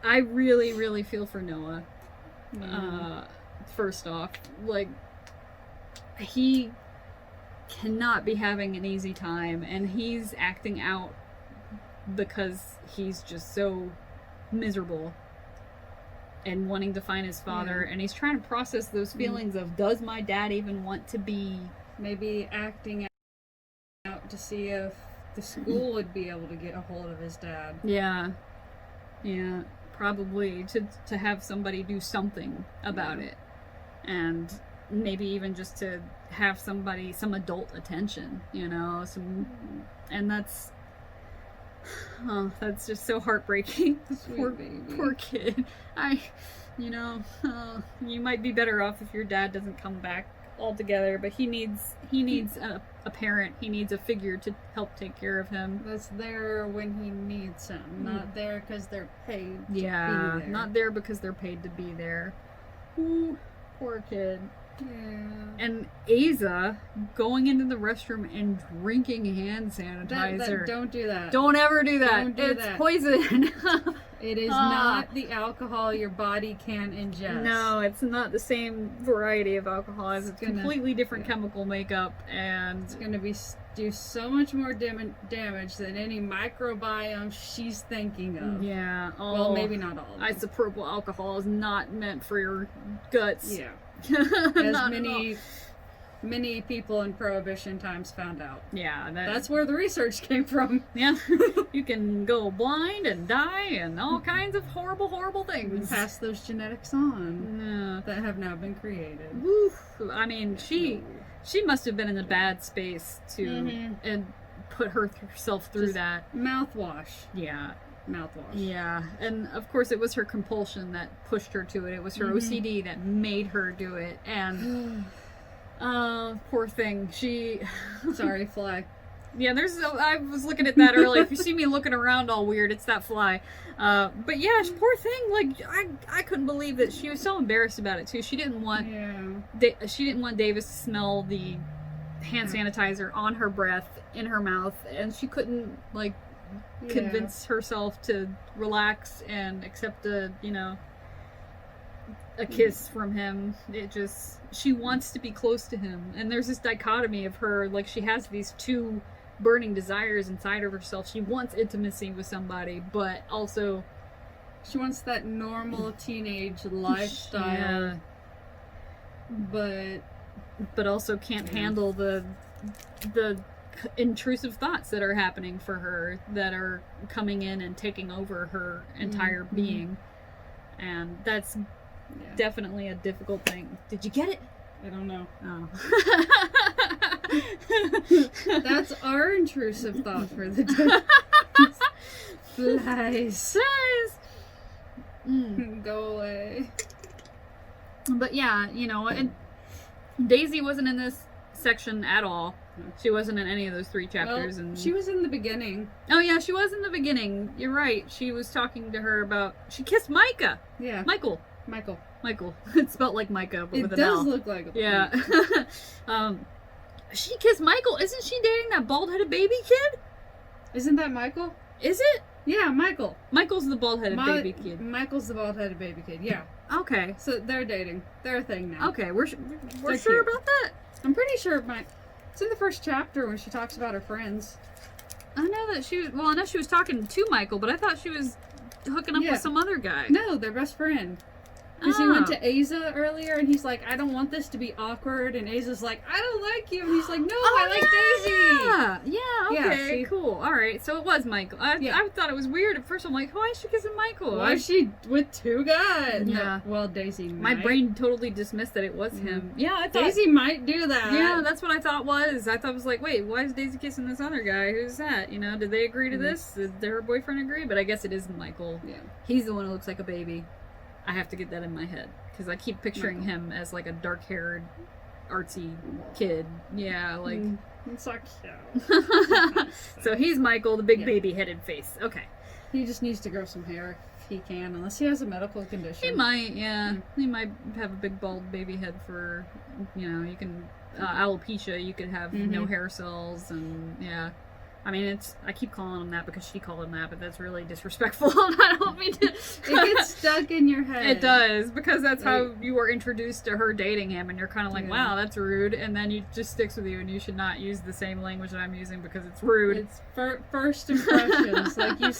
really, really feel for Noah. First off, like, he cannot be having an easy time, and he's acting out because he's just so miserable and wanting to find his father, and he's trying to process those feelings of, does my dad even want to be... Maybe acting out to see if the school would be able to get a hold of his dad. Yeah, probably to have somebody do something about it, and maybe even just to have some adult attention, and that's just so heartbreaking. Poor kid. You might be better off if your dad doesn't come back altogether, but he needs a parent. He needs a figure to help take care of him. That's there when he needs him, not there because they're paid to be Yeah, there. not there because they're paid to be there. Ooh, poor kid. Yeah. And Asa going into the restroom and drinking hand sanitizer. Don't do that. Don't ever do that. Don't do It's that. poison. It is not the alcohol your body can ingest. No, it's not the same variety of alcohol. It's gonna- completely different chemical makeup, and It's going to do so much more damage than any microbiome she's thinking of. yeah. Well, maybe not all of them. Isopropyl alcohol is not meant for your guts. Yeah. Not As at all. many people in Prohibition times found out. Yeah, That's where the research came from. yeah. You can go blind and die and all kinds of horrible, horrible And things. pass those genetics on Yeah. that have now been created. Woof. I mean, she must have been in a bad space to Mhm. and put herself through Just- that. Mouthwash. Yeah. Mouthwash. Yeah, and of course it was her compulsion that pushed her to it. It was her Mhm. OCD that made her do it. And poor thing. She Sorry, fly. yeah, I was looking at that earlier. If you see me looking around all weird, it's that fly. But yeah, poor thing. Like I couldn't believe that she was so embarrassed about it too. She didn't want Davis to smell the hand sanitizer on her breath, in her mouth, and she couldn't like convince herself to relax and accept a kiss from him. She wants to be close to him, and there's this dichotomy of her, like she has these two burning desires inside of herself. She wants intimacy with somebody, but also She wants that normal teenage lifestyle, but also can't handle the intrusive thoughts that are happening for her, that are coming in and taking over her entire being. And that's definitely a difficult thing. Did you get it? I don't know. Oh. That's our intrusive thought for the day. Flies. Go away. But yeah, and Daisy wasn't in this section at all. She wasn't in any of those 3 chapters. Well, and she was in the beginning. Oh yeah, she was in the beginning. You're right. She was talking to her about. She kissed Micah. Yeah. Michael. It's spelled like Micah, but It with an does L. look like a Yeah. She kissed Michael. Isn't she dating that bald-headed baby kid? Isn't that Michael? Is it? Yeah, Michael. Michael's the bald-headed baby kid. Michael's the bald-headed baby kid. Yeah. Okay. So they're dating. They're a thing now. Okay, we're They're sure cute. about that. I'm pretty sure it's in the first chapter when she talks about her friends. I know that she was. Well, I know she was talking to Michael, but I thought she was hooking up Yeah. with some other guy. No, they're best friend. Because he went Oh. to Asa earlier, and he's like, I don't want this to be awkward. And Asa's like, I don't like you. And he's like, no, I like Daisy. Yeah, Yeah, okay, see? cool. All right, so it was Michael. Yeah. I thought it was weird at first. I'm like, why is she kissing Michael? Why is she with 2 guys? Yeah. No, well, Daisy My might. brain totally dismissed that it was him. Yeah, I thought. Daisy might do that. Yeah, that's what I thought was. I thought it was like, wait, why is Daisy kissing this other guy? Who's that? Did they agree to this? Did her boyfriend agree? But I guess it isn't Michael. Yeah. He's the one who looks like a baby. I have to get that in my head because I keep picturing Michael. him as like a dark-haired, artsy kid. Yeah, like. It's like, so. So he's Michael, the big Yeah. baby-headed face. Okay. He just needs to grow some hair if he can, unless he has a medical condition. He might, yeah. He might have a big bald baby head for, you can, alopecia. You could have no hair cells, and yeah. I mean, I keep calling him that because she called him that, but that's really disrespectful. I don't mean to. It gets stuck in your head. It does, because that's how you were introduced to her dating him, and you're kind of like, wow, that's rude, and then it just sticks with you, and you should not use the same language that I'm using because it's rude. It's first impressions. Like you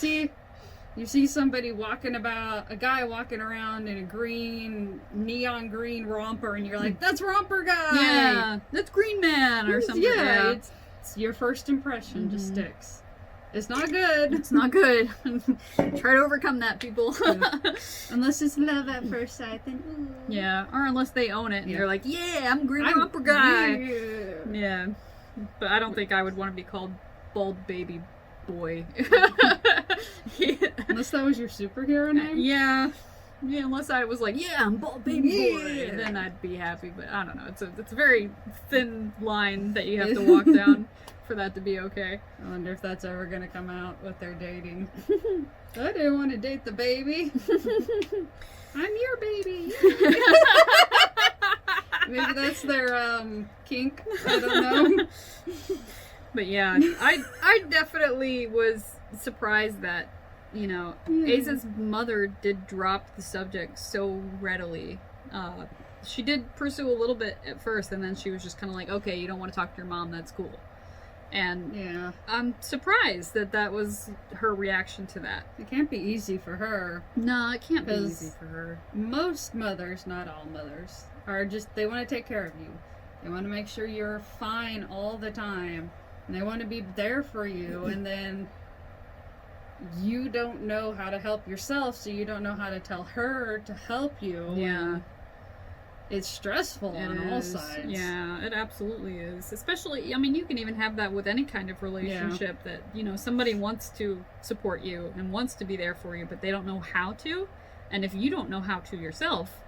see somebody a guy walking around in a neon green romper, and you're like, that's romper guy. Yeah, that's Green Man or something. Yeah, it's your first impression just sticks. It's not good. It's not good. Try to overcome that, people. Unless it's love at first sight, then ooh. Yeah, or unless they own it and Yeah. they're like, yeah, I'm Green I'm- Romper guy. Yeah. Yeah, but I don't think I would want to be called Bald Baby Boy. Unless that was your superhero name. Yeah, unless I was like, yeah, I'm Bald Baby Boy, Yeah. then I'd be happy. But I don't know. It's a very thin line that you have to walk down for that to be okay. I wonder if that's ever gonna come out with their dating. I didn't want to date the baby. I'm your baby. Maybe that's their kink. I don't know. But yeah, I definitely was surprised that you know, Yeah. Aza's mother did drop the subject so readily. She did pursue a little bit at first, and then she was just kind of like, okay, you don't want to talk to your mom, that's cool. And Yeah. I'm surprised that that was her reaction to that. It can't be easy for her. No, it can't be 'Cause- easy for her. Most mothers, not all mothers, are just, they want to take care of you. They want to make sure you're fine all the time. And they want to be there for you. And then you don't know how to help yourself, so you don't know how to tell her to help you. Yeah. And it's stressful It on all is. sides. Yeah, it absolutely is. Especially, I mean, you can even have that with any kind of relationship that, you know, somebody wants to support you and wants to be there for you, but they don't know how to. And if you don't know how to yourself,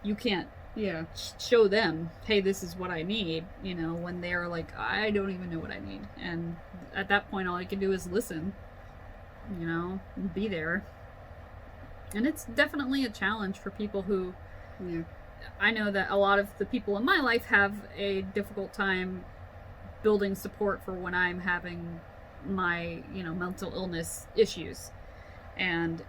you can't Yeah. show them, hey, this is what I need, you know, when they're like, I don't even know what I need. And at that point, all I can do is listen, you know, and be there. And it's definitely a challenge for people who, Yeah. I know that a lot of the people in my life have a difficult time building support for when I'm having my, you know, mental illness issues. And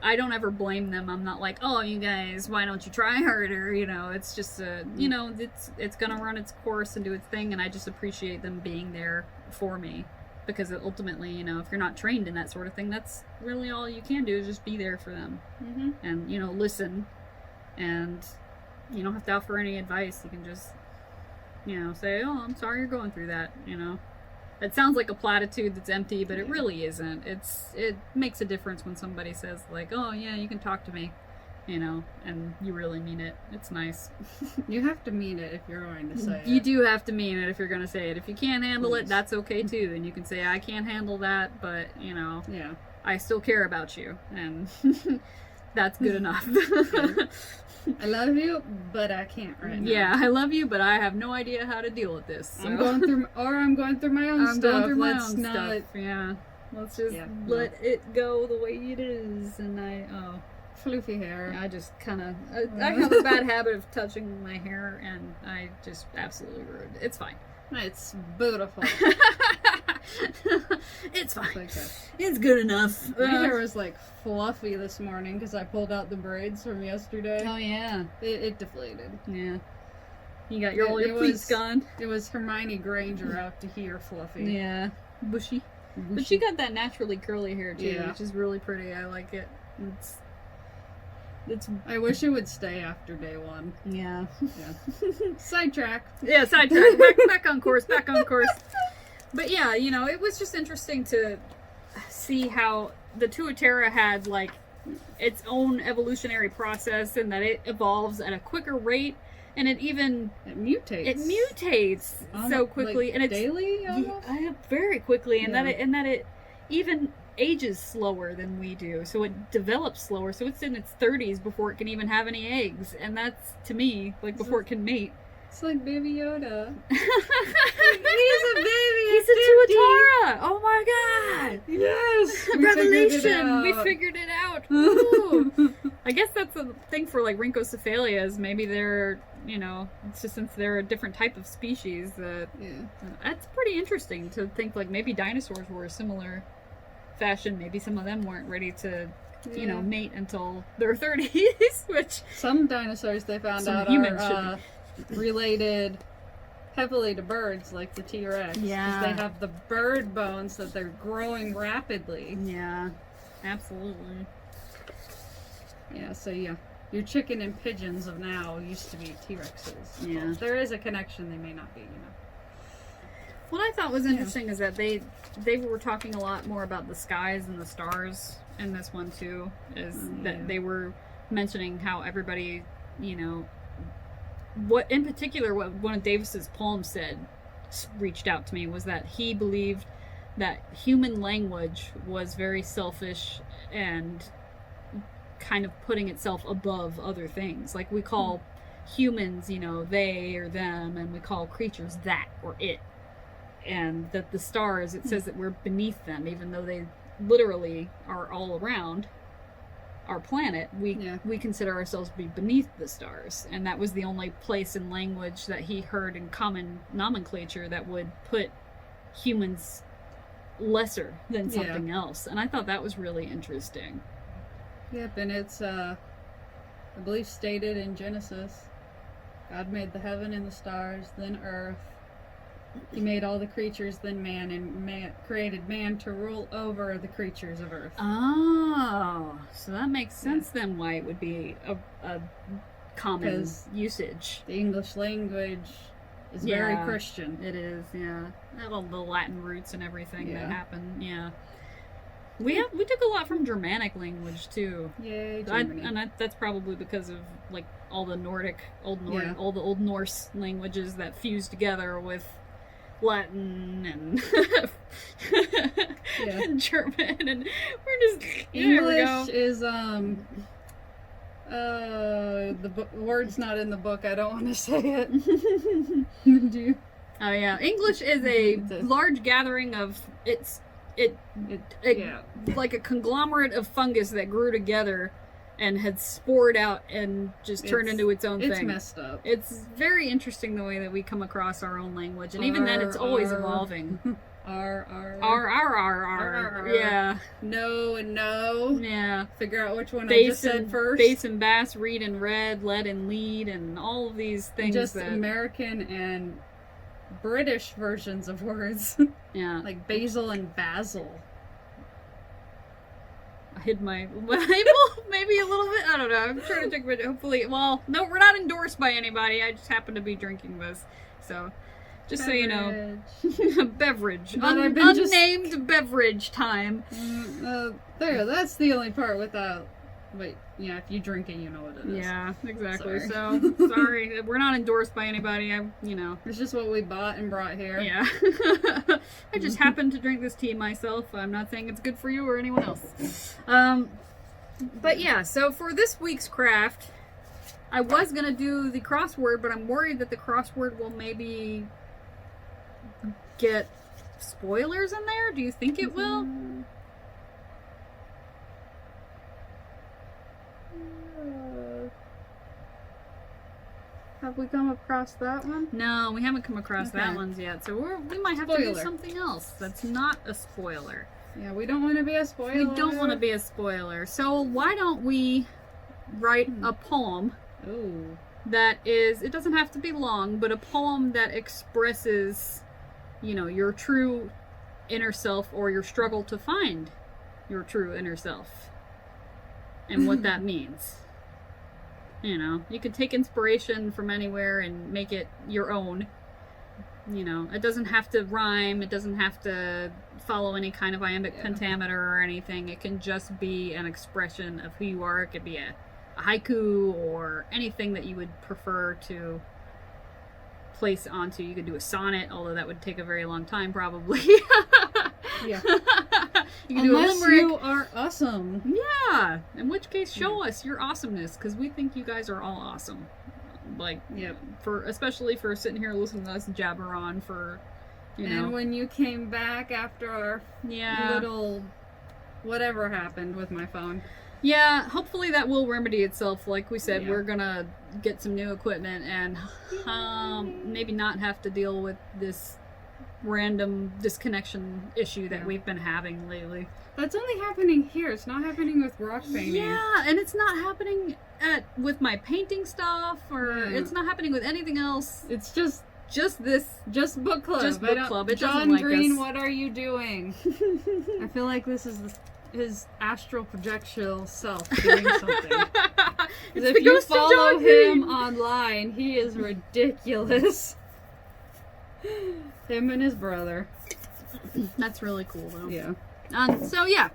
I don't ever blame them. I'm not like, oh, you guys, why don't you try harder? You know, it's just you know, it's gonna run its course and do its thing, and I just appreciate them being there for me, because ultimately, you know, if you're not trained in that sort of thing, that's really all you can do is just be there for them Mm-hmm. and, you know, listen. And you don't have to offer any advice. You can just, you know, say, oh, I'm sorry you're going through that, you know. It sounds like a platitude that's empty, but it Yeah. really isn't. It makes a difference when somebody says, like, oh, yeah, you can talk to me, you know, and you really mean it. It's nice. You have to mean it if you're going to say You it. do have to mean it if you're going to say it. If you can't handle it, Please. that's okay too. And you can say, I can't handle that, but, you know, Yeah. I still care about you. And that's good enough. I love you, but I can't right now. Yeah, I love you, but I have no idea how to deal with this. So. I'm going through my own I'm stuff. going through my Let's own not. stuff. Yeah. Let's just Yeah, let it go the way it is. And Floofy hair. I just kind of, I have a bad habit of touching my hair, and I just absolutely ruined it. It's fine. It's beautiful. It's fine. It's like that. It's good enough. My hair was like fluffy this morning because I pulled out the braids from yesterday. Oh yeah, It deflated. yeah. You got all It your pleats was- gone. It was Hermione Granger out to here fluffy. Yeah, bushy. But she got that naturally curly hair too, Yeah. which is really pretty. I like it. It's I wish it would stay after day one. yeah. Yeah. Sidetrack. Yeah, sidetrack. Back on course. Back on course. But yeah, you know, it was just interesting to see how the Tuatara had like its own evolutionary process, and that it evolves at a quicker rate, and it even It mutates. so quickly, like, and it's daily. yeah, Almost? very quickly, and Yeah. that it even ages slower than we do, so it develops slower. So it's in its 30s before it can even have any eggs, and that's, to me, like before it can mate. It's like Baby Yoda. He's a baby. He's a Tuatara. Oh my god! Yes. Revelation! We figured it out. Ooh. I guess that's the thing for like Rhynchocephalia, is maybe they're, you know, it's just since they're a different type of species that Yeah. that's pretty interesting to think like maybe dinosaurs were a similar fashion. Maybe some of them weren't ready to, you know, Yeah. mate until their 30s, which Some dinosaurs they found Some out humans are related heavily to birds, like the T-Rex. 'cause Yeah. they have the bird bones that they're growing rapidly. yeah, absolutely. Yeah, so yeah. Your chicken and pigeons of now used to be T-Rexes. Yeah. Well, if there is a connection, they may not be, you know. What I thought was interesting is that they were talking a lot more about the skies and the stars in this one too. Is that yeah. they were mentioning how everybody, you know, what in particular what one of Davis's poems said reached out to me was that he believed that human language was very selfish and kind of putting itself above other things. Like we call humans, you know, they or them, and we call creatures that or it. And that the stars, it says that we're beneath them, even though they literally are all around our planet. We consider ourselves to be beneath the stars, and that was the only place in language that he heard in common nomenclature that would put humans lesser than Yeah. something else. And I thought that was really interesting. Yep, and it's, I believe, stated in Genesis, God made the heaven and the stars, then earth. He made all the creatures, then man, and created man to rule over the creatures of earth. Oh, so that makes sense then why it would be a common 'Cause usage. The English language is Yeah. very Christian. It is, yeah. All the Latin roots and everything Yeah. that happened, yeah. We took a lot from Germanic language too. Yay, Germany. That's probably because of like all the Nordic, Yeah. all the Old Norse languages that fused together with Latin and Yeah. and German, and we're just there we go. English is the word's not in the book. I don't want to say it. Do you? Oh yeah, English is a It's a- large gathering of it Yeah. like a conglomerate of fungus that grew together and had spored out and just turned into its own It's thing. messed up. It's very interesting the way that we come across our own language, and even then, it's always evolving. R. Yeah, No and no. yeah. Figure out which one I just Bass said and first. bass and bass, read and read, lead and lead, and all of these things Just that American and British versions of words. yeah. Like basil and basil. I hid my label maybe a little bit. I don't know. I'm trying to check, but hopefully, well, no, we're not endorsed by anybody. I just happen to be drinking this, so just so you know, beverage, But I've been just- unnamed beverage time. There, that's the only part without. Wait, yeah, if you drink it, you know what it is. Yeah, exactly. Sorry. So sorry, we're not endorsed by anybody. It's just what we bought and brought here. Yeah. I just happen to drink this tea myself. I'm not saying it's good for you or anyone else. But yeah, so for this week's craft, I was gonna do the crossword, but I'm worried that the crossword will maybe get spoilers in there. Do you think it will? Have we come across that one? No, we haven't come across that Okay. ones yet. So we might have to do Spoiler. something else that's not a spoiler. Yeah, we don't want to be a spoiler. We don't want to be a spoiler. So why don't we write a poem Ooh. that is, it doesn't have to be long, but a poem that expresses, your true inner self or your struggle to find your true inner self and what that means. You can take inspiration from anywhere and make it your own. It doesn't have to rhyme. It doesn't have to follow any kind of iambic pentameter or anything. It can just be an expression of who you are. It could be a haiku or anything that you would prefer to place onto. You could do a sonnet, although that would take a very long time probably. Yeah. You can do a Unless limerick. you are awesome. Yeah. In which case, show us your awesomeness, because we think you guys are all awesome. Like, Yep. especially for sitting here listening to us jabber on for, And when you came back after our yeah. little whatever happened with my phone. Yeah, hopefully that will remedy itself. Like we said, Yeah. we're gonna get some new equipment and maybe not have to deal with this random disconnection issue that Yeah. we've been having lately. That's only happening here. It's not happening with rock painting. Yeah, and it's not happening with my painting stuff, or Yeah. it's not happening with anything else. It's just This. book club. Just book club. It John doesn't like Green, us. what are you doing? I feel like this is his astral projectile self doing something. 'Cause It's if the you ghost of follow John Green. him online, he is ridiculous. Him and his brother. That's really cool, though. Yeah. So yeah,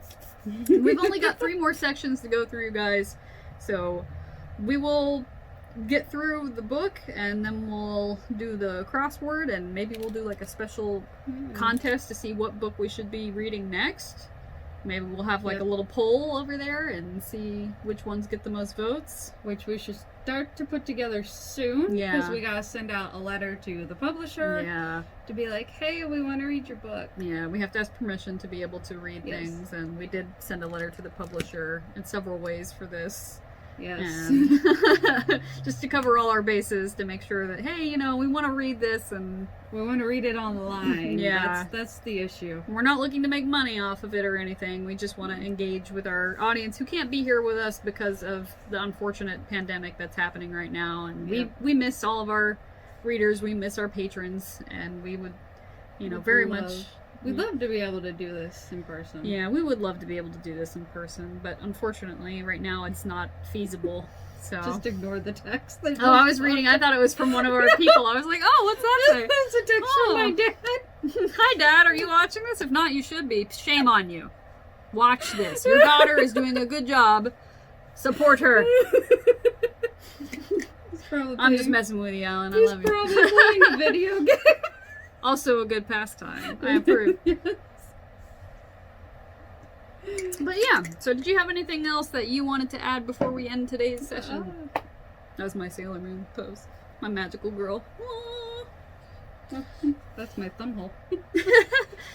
we've only got 3 more sections to go through, guys. So we will get through the book, and then we'll do the crossword, and maybe we'll do like a special contest to see what book we should be reading next. Maybe we'll have like Yep. a little poll over there and see which ones get the most votes. Which we should start to put together soon. Yeah. Because we gotta send out a letter to the publisher Yeah. to be like, hey, we want to read your book. Yeah, we have to ask permission to be able to read Yes. things, and we did send a letter to the publisher in several ways for this. Yes. And just to cover all our bases to make sure that, hey, you know, we want to read this and We want to read it online. Yeah. That's the issue. we're not looking to make money off of it or anything. We just want to engage with our audience who can't be here with us because of the unfortunate pandemic that's happening right now. And Yep. we miss all of our readers, we miss our patrons, and we would, you know, very much. We'd love to be able to do this in person. Yeah, we would love to be able to do this in person, but unfortunately, right now it's not feasible. So. Just ignore the text. Oh, I was reading. I thought it was from one of our people. I was like, oh, what's that say? It's a text from my dad. Hi, Dad. Are you watching this? If not, you should be. Shame on you. Watch this. Your daughter is doing a good job. Support her. I'm just messing with you, Alan. I He's love you. probably playing a video game. Also a good pastime. I approve. Yes. But yeah, so did you have anything else that you wanted to add before we end today's session? That was my Sailor Moon pose. My magical girl. That's my thumb hole.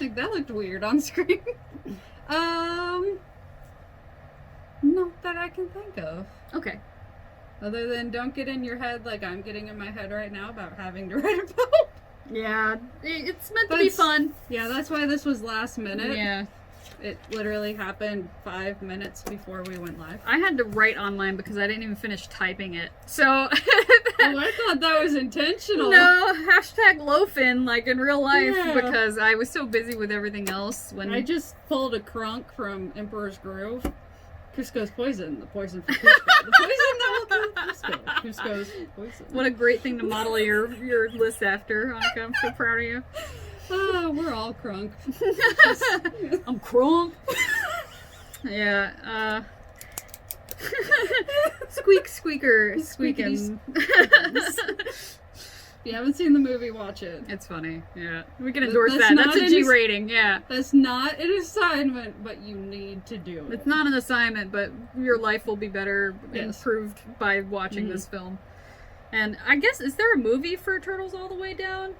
Like that looked weird on screen. Not that I can think of. Okay. Other than don't get in your head like I'm getting in my head right now about having to write a poem. Yeah, it's meant to be fun. Yeah, that's why this was last minute. Yeah. It literally happened 5 minutes before we went live. I had to write online because I didn't even finish typing it. So. Oh, I thought that was intentional. No, hashtag loafing, like in real life, Yeah. because I was so busy with everything else when I just pulled a crunk from Emperor's Groove. Cusco's poison. The poison for Cusco. The poison that will kill Cusco. Cusco's poison. What a great thing to model your list after, Hanukkah. I'm so proud of you. Oh, we're all crunk. I'm crunk. Yeah, Squeak squeaker squeaking. If you haven't seen the movie, watch it. It's funny. Yeah, we can endorse That's that. not That's a an G ex- rating. Yeah, That's not an assignment, but you need to do it. it's not an assignment, but your life will be better Yes. improved by watching Mhm. this film. And I guess, is there a movie for Turtles All the Way Down?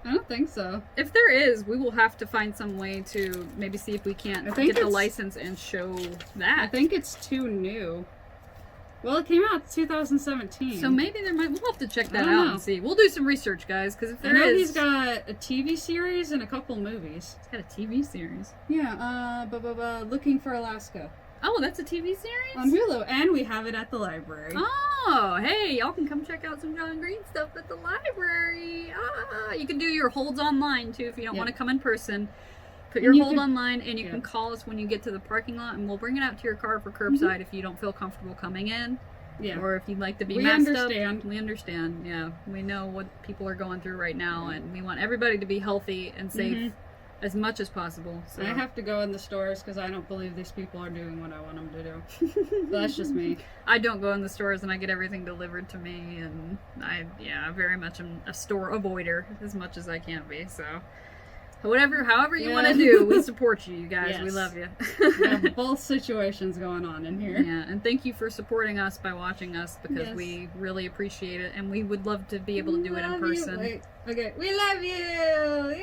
I don't think so. If there is, we will have to find some way to maybe see if we can't I think get the it's- license and show I that. think it's too new. Well, it came out 2017. So maybe there might. We'll have to check I that don't out know. and see. We'll do some research, guys, because if I there know is, he's got a TV series and a couple movies. he's got a TV series. Yeah, Looking for Alaska Oh, that's a TV series. on Hulu, and we have it at the library. Oh, hey, y'all can come check out some John Green stuff at the library. You can do your holds online too if you don't Yep. want to come in person. Put And your you hold can- online, and you yeah. can call us when you get to the parking lot, and we'll bring it out to your car for curbside if you don't feel comfortable coming in. Yeah. Or if you'd like to be We masked understand. up, we understand. Yeah, we know what people are going through right now, and we want everybody to be healthy and safe Mhm. as much as possible. So I have to go in the stores because I don't believe these people are doing what I want them to do. But that's just me. I don't go in the stores, and I get everything delivered to me, and I very much am a store avoider as much as I can be. So however you want to do, we support you, you guys. We Yes. love you. We have both situations going on in here. Yeah, and thank you for supporting us by watching us because Yes. we really appreciate it, and we would love to be able to do it in person. Wait. Okay, we love you.